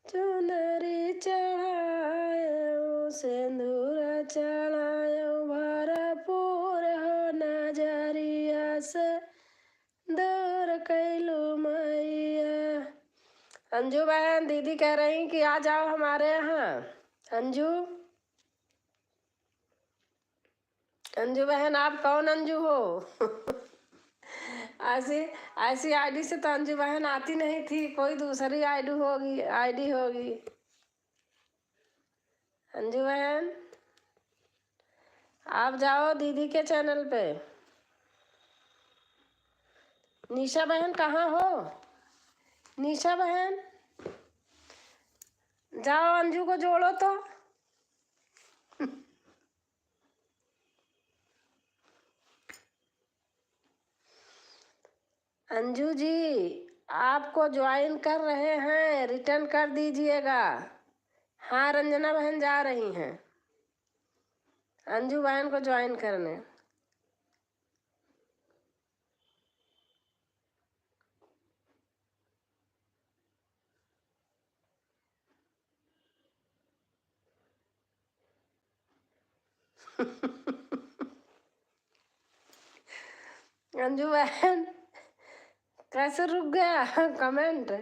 चुनरी चढ़ायो, सिंदूर चढ़ायो भरपूर हो, नजरिया से दूर कैलो मैया। अंजू बहन दीदी कह रही कि आ जाओ हमारे यहाँ। अंजू अंजू बहन, आप कौन अंजू हो? ऐसी ऐसी आईडी से तो अंजू बहन आती नहीं थी, कोई दूसरी आईडी होगी। अंजू बहन आप जाओ दीदी के चैनल पे। निशा बहन कहाँ हो? निशा बहन जाओ अंजू को जोड़ो तो। अंजू जी आपको ज्वाइन कर रहे हैं, रिटर्न कर दीजिएगा। हाँ रंजना बहन जा रही हैं अंजू बहन को ज्वाइन करने। अंजू बहन कैसे रुक गया कमेंट?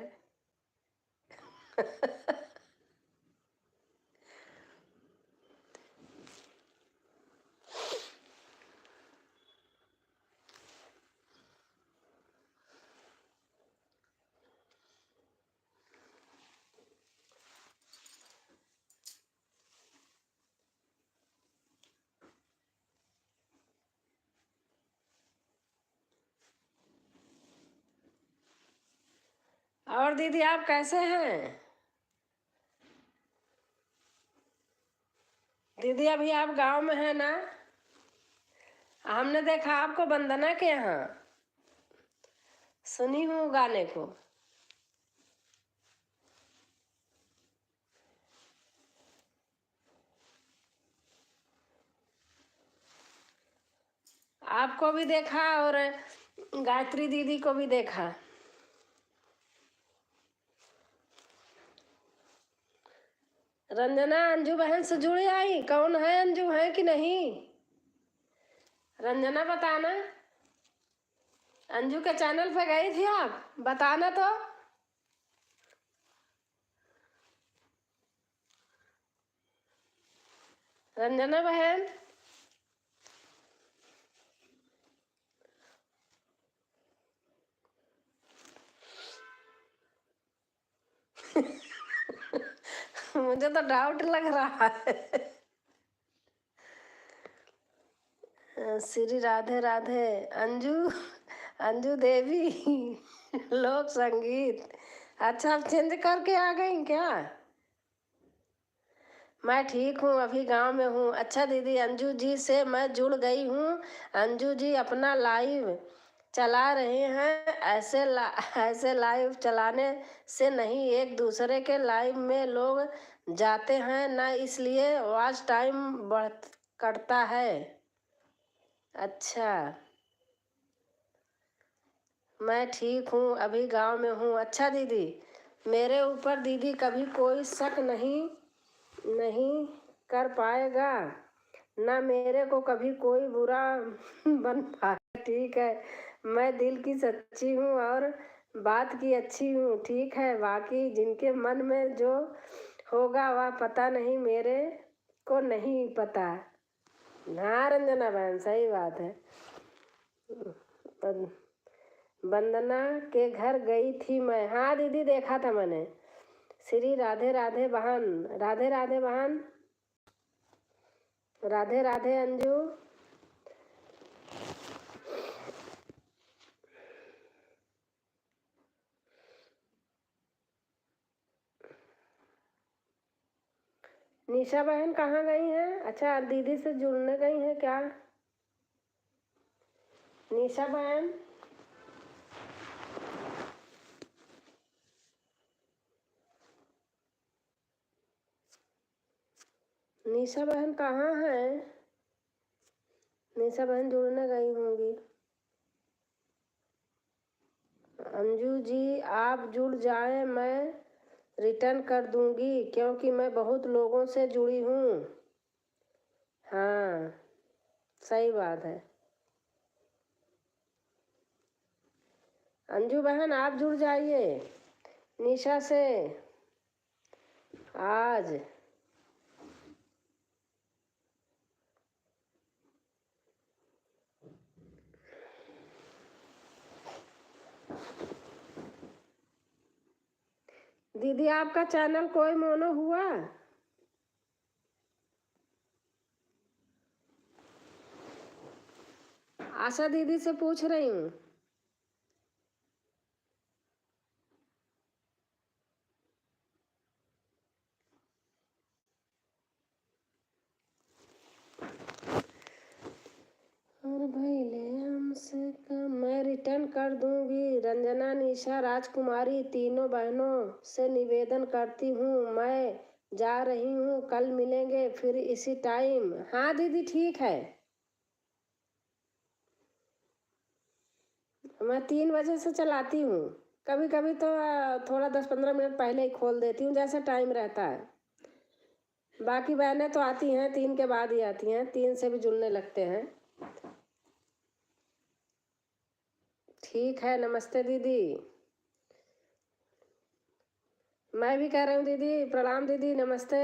और दीदी आप कैसे हैं? दीदी अभी आप गांव में हैं ना? हमने देखा आपको वंदना के यहाँ, सुनी हूँ गाने को। आपको भी देखा और गायत्री दीदी को भी देखा। रंजना अंजू बहन से जुड़ी आई, कौन है अंजू, है कि नहीं? रंजना बताना, अंजू के चैनल पे गई थी आप, बताना तो। रंजना बहन मुझे तो डाउट लग रहा है। श्री राधे राधे। अंजू अंजू देवी लोक संगीत, अच्छा आप चेंज करके आ गई क्या? मैं ठीक हूँ, अभी गांव में हूँ। अच्छा दीदी, अंजू जी से मैं जुड़ गई हूँ। अंजू जी अपना लाइव चला रहे हैं, ऐसे लाइव चलाने से नहीं, एक दूसरे के लाइव में लोग जाते हैं ना, इसलिए वॉच टाइम बढ़ कटता है। अच्छा, मैं ठीक हूँ, अभी गांव में हूँ। अच्छा दीदी, मेरे ऊपर दीदी कभी कोई शक नहीं कर पाएगा, ना मेरे को कभी कोई बुरा बन पाएगा, ठीक है? मैं दिल की सच्ची हूँ और बात की अच्छी हूँ, ठीक है? बाकी जिनके मन में जो होगा वह पता नहीं, मेरे को नहीं पता। हाँ रंजना बहन, सही बात है। वंदना के घर गई थी मैं। हाँ दीदी देखा था मैंने। श्री राधे राधे बहन, राधे राधे बहन, राधे राधे अंजू। निशा बहन कहाँ गई हैं? अच्छा दीदी से जुड़ने गई हैं क्या निशा बहन? निशा बहन कहाँ हैं? निशा बहन जुड़ने गई होंगी। अंजू जी आप जुड़ जाएं, मैं रिटर्न कर दूंगी, क्योंकि मैं बहुत लोगों से जुड़ी हूँ। हाँ सही बात है। अंजू बहन आप जुड़ जाइए निशा से आज। दीदी आपका चैनल कोई मोनो हुआ? आशा दीदी से पूछ रही हूँ। और भाई ले हमसे कम, मैं रिटर्न कर दूंगी। रंजना निशा राजकुमारी तीनों बहनों से निवेदन करती हूँ, मैं जा रही हूँ, कल मिलेंगे फिर इसी टाइम। हाँ दीदी ठीक है, मैं 3 बजे से चलाती हूँ। कभी कभी तो थोड़ा 10-15 मिनट पहले ही खोल देती हूँ, जैसा टाइम रहता है। बाकी बहनें तो आती हैं 3 के बाद ही आती हैं, 3 से भी जुड़ने लगते हैं। ठीक है, नमस्ते दीदी। मैं भी कह रही हूँ दीदी, प्रणाम दीदी, नमस्ते।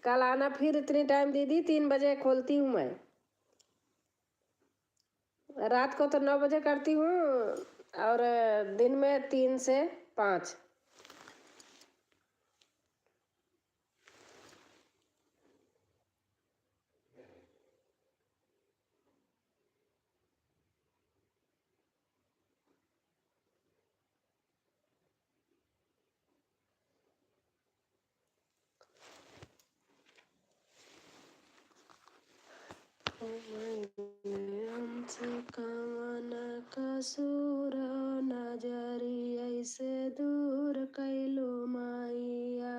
कल आना फिर इतनी टाइम दीदी, 3 बजे खोलती हूँ मैं। रात को तो 9 बजे करती हूँ और दिन में 3 से 5। हमसे कवन कसूर नजरी ऐसे दूर कैलो माइया।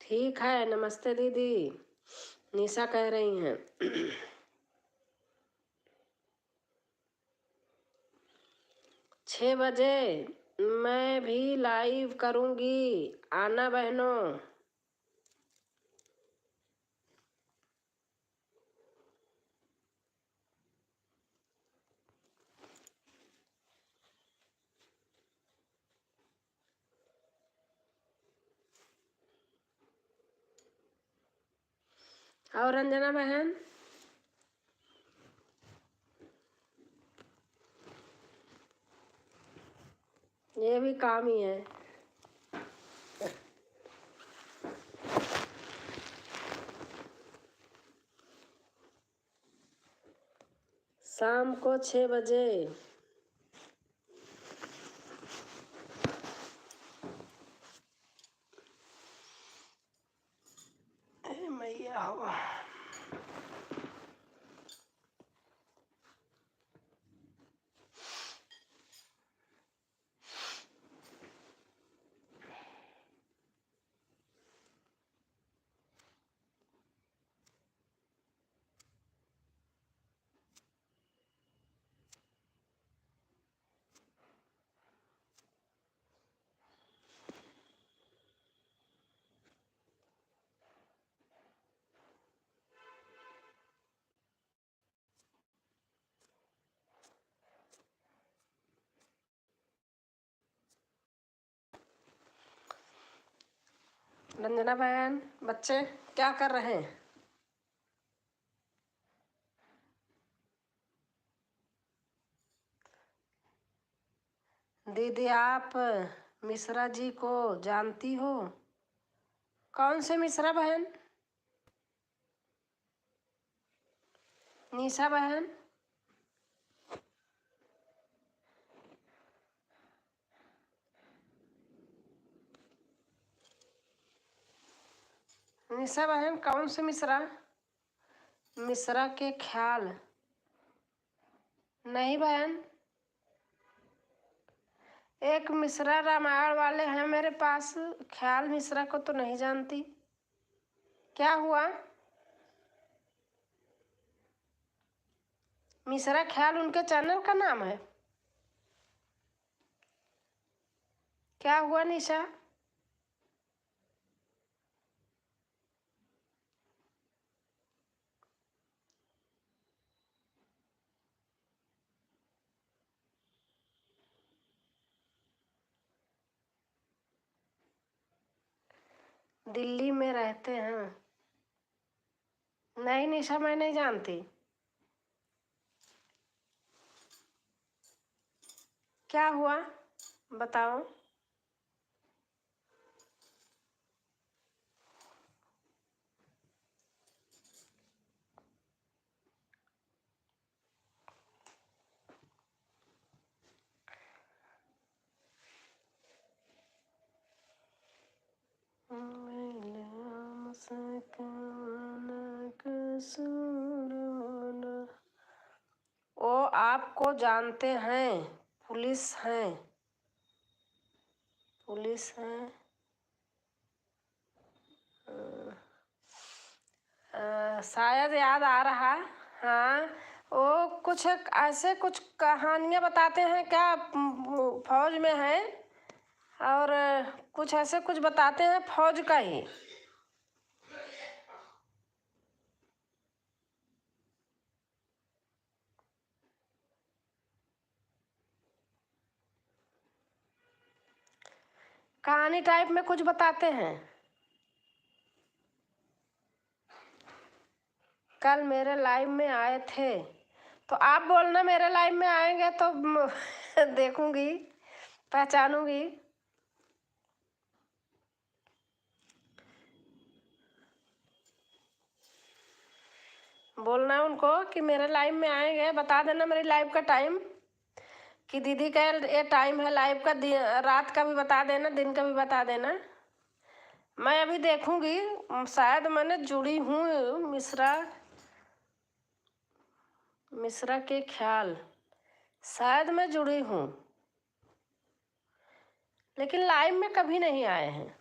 ठीक है, नमस्ते दीदी, निशा कह रही हैं। 6 बजे मैं भी लाइव करूँगी, आना बहनों। और रंजना बहन, ये भी काम ही है। शाम को 6 बजे। मैया हो। रंजना बहन, बच्चे क्या कर रहे हैं? दीदी आप मिश्रा जी को जानती हो? कौन से मिश्रा बहन? निशा बहन? निशा बहन कौन से मिश्रा? मिश्रा के ख्याल नहीं बहन। एक मिश्रा रामायण वाले हैं मेरे पास, ख्याल मिश्रा को तो नहीं जानती। क्या हुआ? मिश्रा ख्याल उनके चैनल का नाम है? क्या हुआ निशा? दिल्ली में रहते हैं? नहीं निशा, मैं नहीं जानती। क्या हुआ बताओ। वो आपको जानते हैं, पुलिस हैं। पुलिस है। शायद याद आ रहा। हाँ, वो कुछ ऐसे कुछ कहानियाँ बताते हैं क्या, फौज में है, और कुछ ऐसे कुछ बताते हैं फौज का ही। कहानी टाइप में कुछ बताते हैं। कल मेरे लाइव में आए थे, तो आप बोलना मेरे लाइव में आएंगे तो देखूंगी, पहचानूंगी। बोलना उनको कि मेरे लाइव में आएंगे, बता देना मेरी लाइव का टाइम, कि दीदी का ये टाइम है लाइव का, रात का भी बता देना, दिन का भी बता देना। मैं अभी देखूंगी, शायद मैंने जुड़ी हूँ मिश्रा के ख्याल, शायद मैं जुड़ी हूँ, लेकिन लाइव में कभी नहीं आए हैं।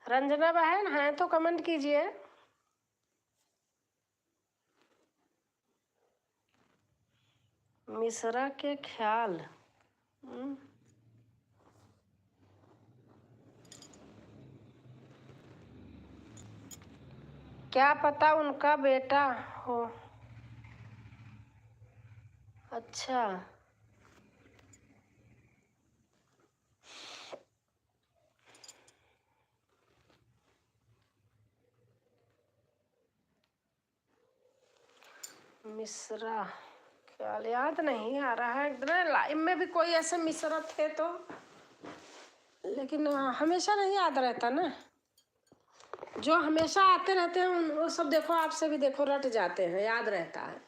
रंजना बहन हैं तो कमेंट कीजिए। मिश्रा के ख्याल। क्या पता उनका बेटा हो। अच्छा, मिश्रा ख्याल याद नहीं आ रहा है एकदम। लाइव में भी कोई ऐसे मिश्रा थे तो, लेकिन हमेशा नहीं याद रहता ना। जो हमेशा आते रहते हैं वो सब देखो, आपसे भी देखो रट जाते हैं, याद रहता है।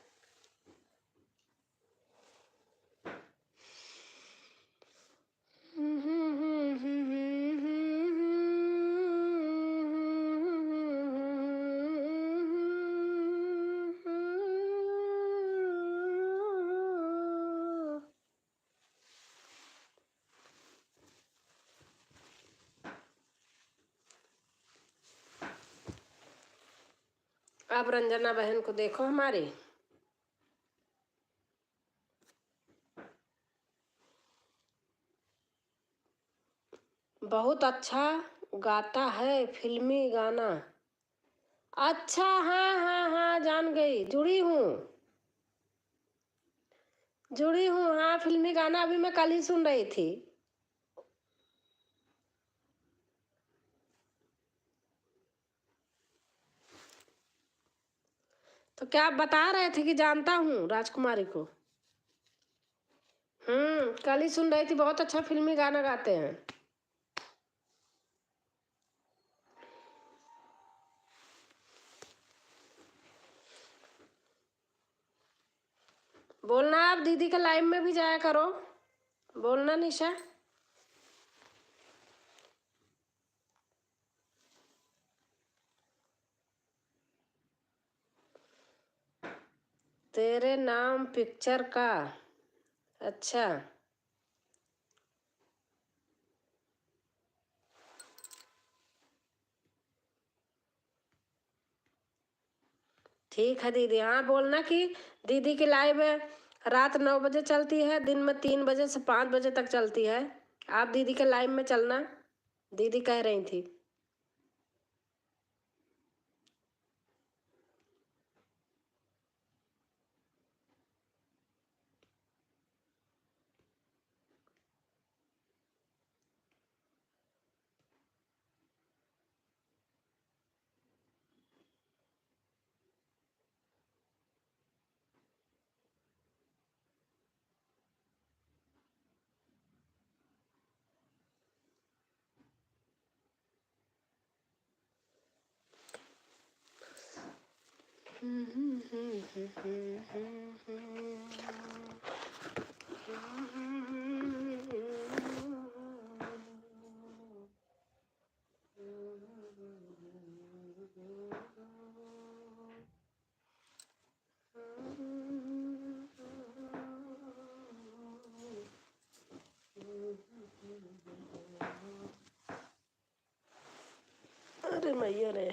अब रंजना बहन को देखो हमारी, बहुत अच्छा गाता है फिल्मी गाना। अच्छा, हाँ हाँ हाँ, जान गई, जुड़ी हूँ। हाँ, फिल्मी गाना अभी मैं कल ही सुन रही थी। तो क्या आप बता रहे थे कि जानता हूँ राजकुमारी को? कल ही सुन रही थी, बहुत अच्छा फिल्मी गाना गाते हैं। बोलना आप दीदी के लाइव में भी जाया करो, बोलना निशा। तेरे नाम पिक्चर का। अच्छा, ठीक है दीदी। हाँ, बोलना कि दीदी की लाइव रात 9 बजे चलती है, दिन में 3 बजे से 5 बजे तक चलती है। आप दीदी के लाइव में चलना, दीदी कह रही थी। अरे मैया रे,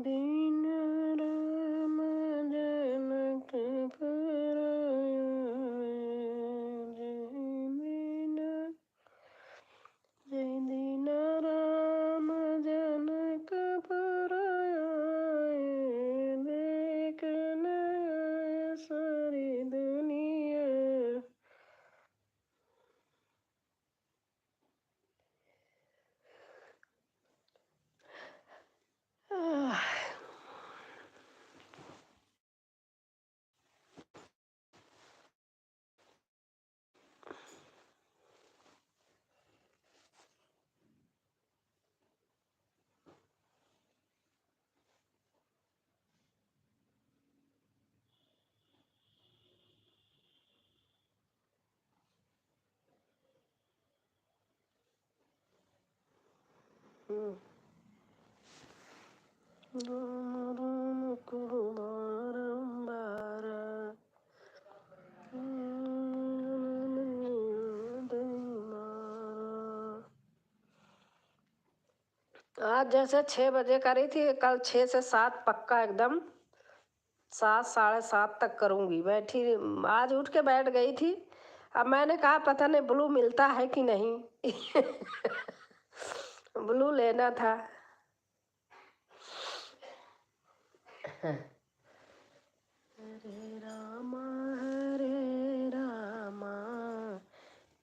दिन राम जनक पराया, देखना सारी दुनिया। राम राम कहो बारंबार, आज जैसे 6 बजे करी थी, कल 6 से 7 पक्का एकदम 7 साढ़े 7 तक करूँगी। बैठी आज उठ के बैठ गई थी। अब मैंने कहा पता नहीं ब्लू मिलता है कि नहीं। ब्लू लेना था। हरे रामा हरे रामा।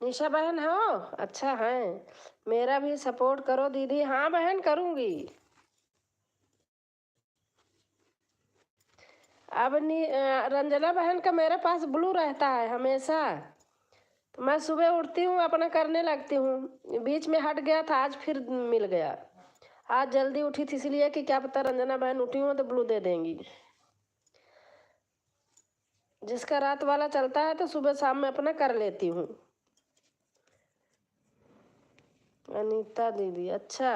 निशा बहन हो? अच्छा है, मेरा भी सपोर्ट करो दीदी। हाँ बहन करूँगी। अब रंजना बहन का मेरे पास ब्लू रहता है हमेशा, तो मैं सुबह उठती हूँ अपना करने लगती हूँ। बीच में हट गया था, आज फिर मिल गया। आज जल्दी उठी थी इसलिए कि क्या पता रंजना बहन उठी हो तो ब्लू दे देंगी। जिसका रात वाला चलता है तो सुबह शाम में अपना कर लेती हूँ। अनीता दीदी, अच्छा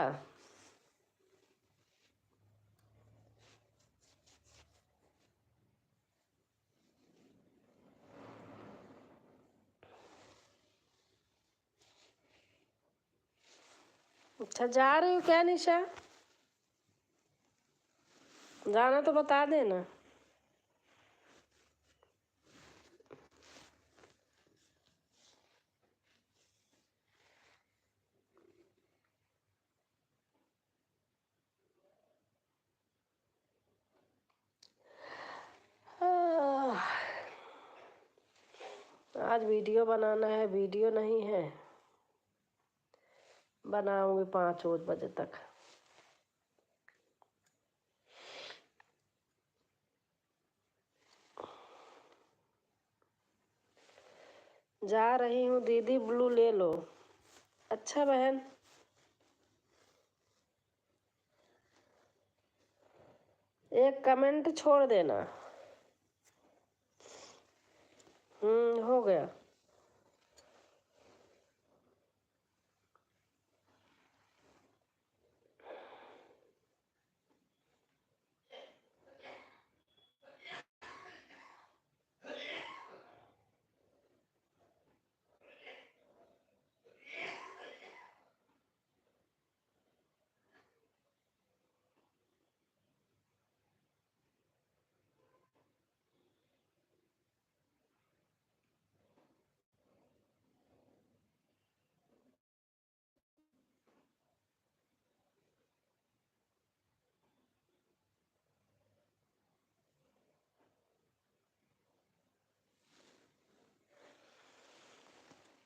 अच्छा। जा रही हूँ क्या निशा? जाना तो बता देना। आज वीडियो बनाना है, वीडियो नहीं है, बनाऊंगी 5 बजे तक। जा रही हूँ दीदी, ब्लू ले लो। अच्छा बहन, एक कमेंट छोड़ देना। हो गया।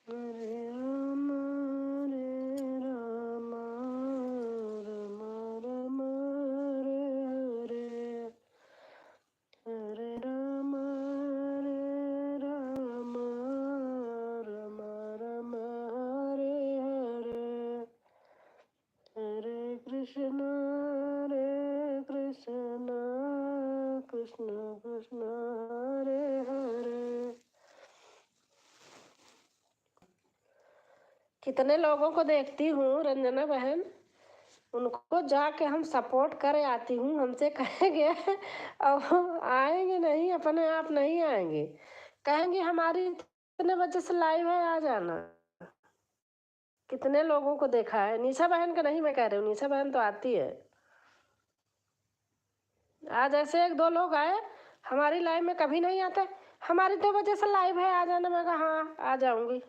हरे राम राम राम हरे हरे, हरे राम राम राम हरे हरे, हरे कृष्ण कृष्ण कृष्ण हरे हरे। कितने लोगों को देखती हूँ रंजना बहन, उनको जाके हम सपोर्ट करे आती हूँ, हमसे कहेंगे अब आएंगे नहीं, अपने आप नहीं आएंगे, कहेंगे हमारी इतने बजे से लाइव है, आ जाना। कितने लोगों को देखा है, निशा बहन का नहीं मैं कह रही हूँ, निशा बहन तो आती है। आज ऐसे 1-2 लोग आए हमारी लाइव में, कभी नहीं आते, हमारी 2 बजे से लाइव है, आ जाना। मैं कहा हाँ आ जाऊंगी।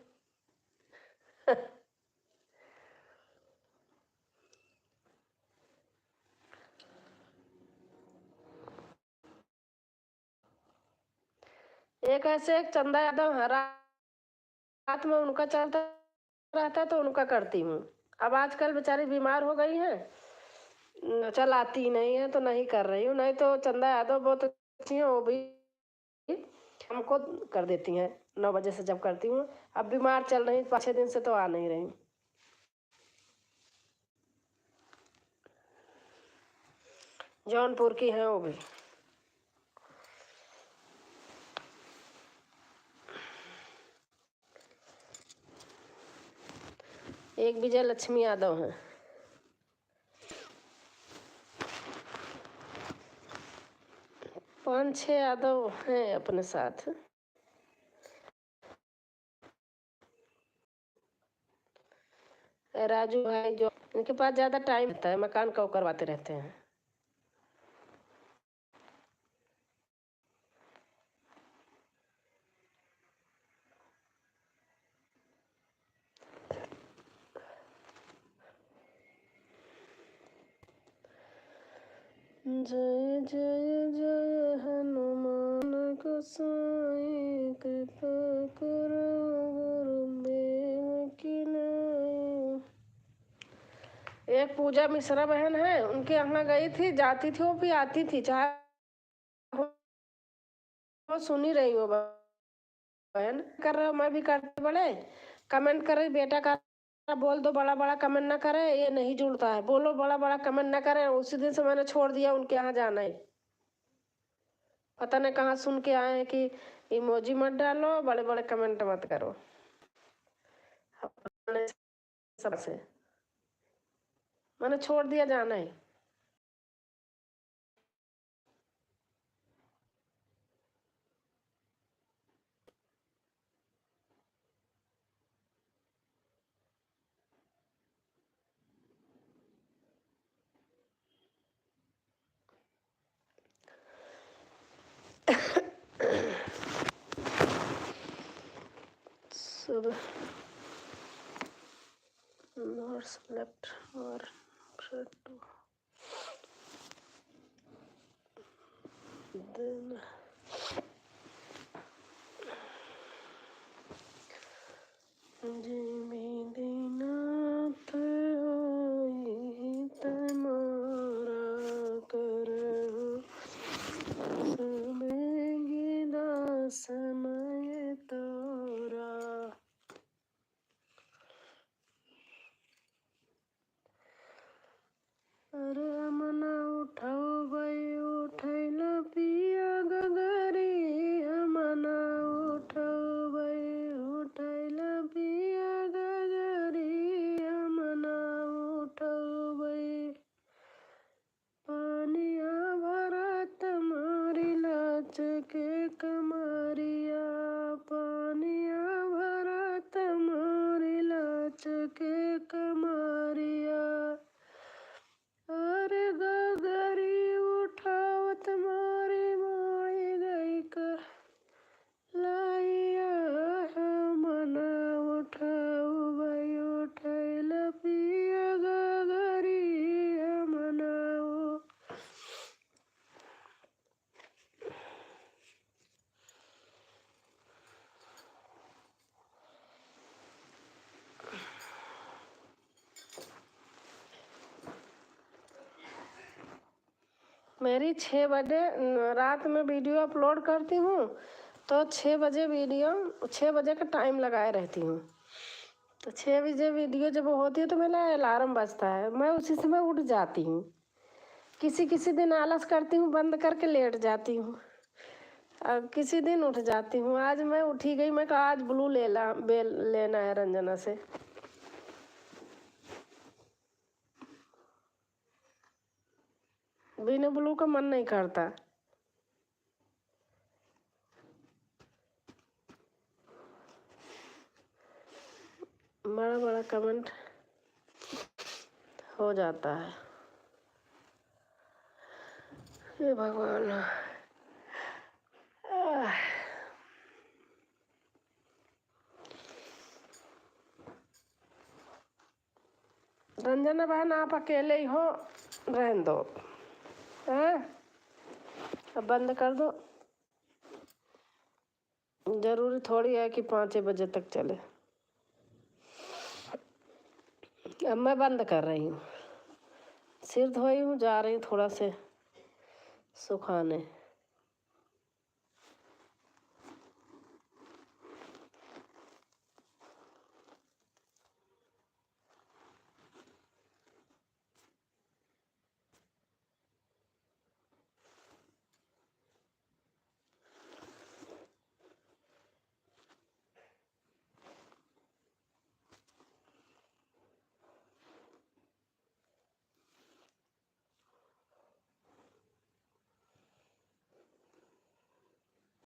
एक ऐसे एक चंदा यादव है, रात में उनका चलता रहता है तो उनका करती हूँ। अब आजकल बेचारी बीमार हो गई हैं, चल आती नहीं है तो नहीं कर रही हूँ, नहीं तो चंदा यादव बहुत अच्छी हैं, वो भी हमको कर देती हैं 9 बजे से जब करती हूँ। अब बीमार चल रही 5-6 दिन से तो आ नहीं रही। जौनपुर की हैं वो भी। एक विजय लक्ष्मी यादव हैं। 5-6 यादव हैं अपने साथ। राजू भाई जो, इनके पास ज्यादा टाइम रहता है, मकान को करवाते रहते हैं। जय जय जय हनुमान गोसाई, कृपा करो गुरुदेव की नाई। एक पूजा मिश्रा बहन है, उनके यहाँ गई थी, जाती थी वो भी आती थी, चाहे वो सुन ही रही हो बहन। कर रहे हो मैं भी करते, बड़े कमेंट कर रही बेटा का बोल दो, बड़ा बड़ा कमेंट ना करे, ये नहीं जुड़ता है, बोलो बड़ा बड़ा कमेंट ना करे। उसी दिन से मैंने छोड़ दिया उनके यहाँ जाना है। पता नहीं कहाँ सुन के आए हैं कि इमोजी मत डालो, बड़े बड़े कमेंट मत करो। सबसे मैंने छोड़ दिया जाना है। सुबह नॉर्थ लेफ्ट और then दीनानाथ होई तमारा करहु, सबेगी दास समय तोरा। अरे हमना उठाओ भाई उठैल पिया गगरी, हमना उठाओ भाई उठैल पिया गगरी, हमना उठाओ भाई। पानिया भरत मारी लाच के कमरिया, पानिया भरत मारी लाच के कमरिया। अरे गगरी उठावत मारी माई गई कर लाइया, हमना उठाऊ भाई उठैल पिया गगरी, हमना मेरी 6 बजे रात में वीडियो अपलोड करती हूँ, तो 6 बजे वीडियो, 6 बजे का टाइम लगाए रहती हूँ। तो 6 बजे वीडियो जब होती है तो मेरा अलार्म बजता है, मैं उसी समय उठ जाती हूँ। किसी किसी दिन आलस करती हूँ, बंद करके लेट जाती हूँ, अब किसी दिन उठ जाती हूँ। आज मैं उठी गई, मैं कहा आज ब्लू लेना है रंजना से। बिना ब्लू का मन नहीं करता। बड़ा बड़ा कमेंट हो जाता है। हे भगवान। रंजना बहन आप अकेले ही हो, रहने दो। हैं? अब बंद कर दो। जरूरी थोड़ी है कि 5 बजे तक चले। अब मैं बंद कर रही हूँ। सिर धोई हूँ, जा रही हूँ थोड़ा से सुखाने।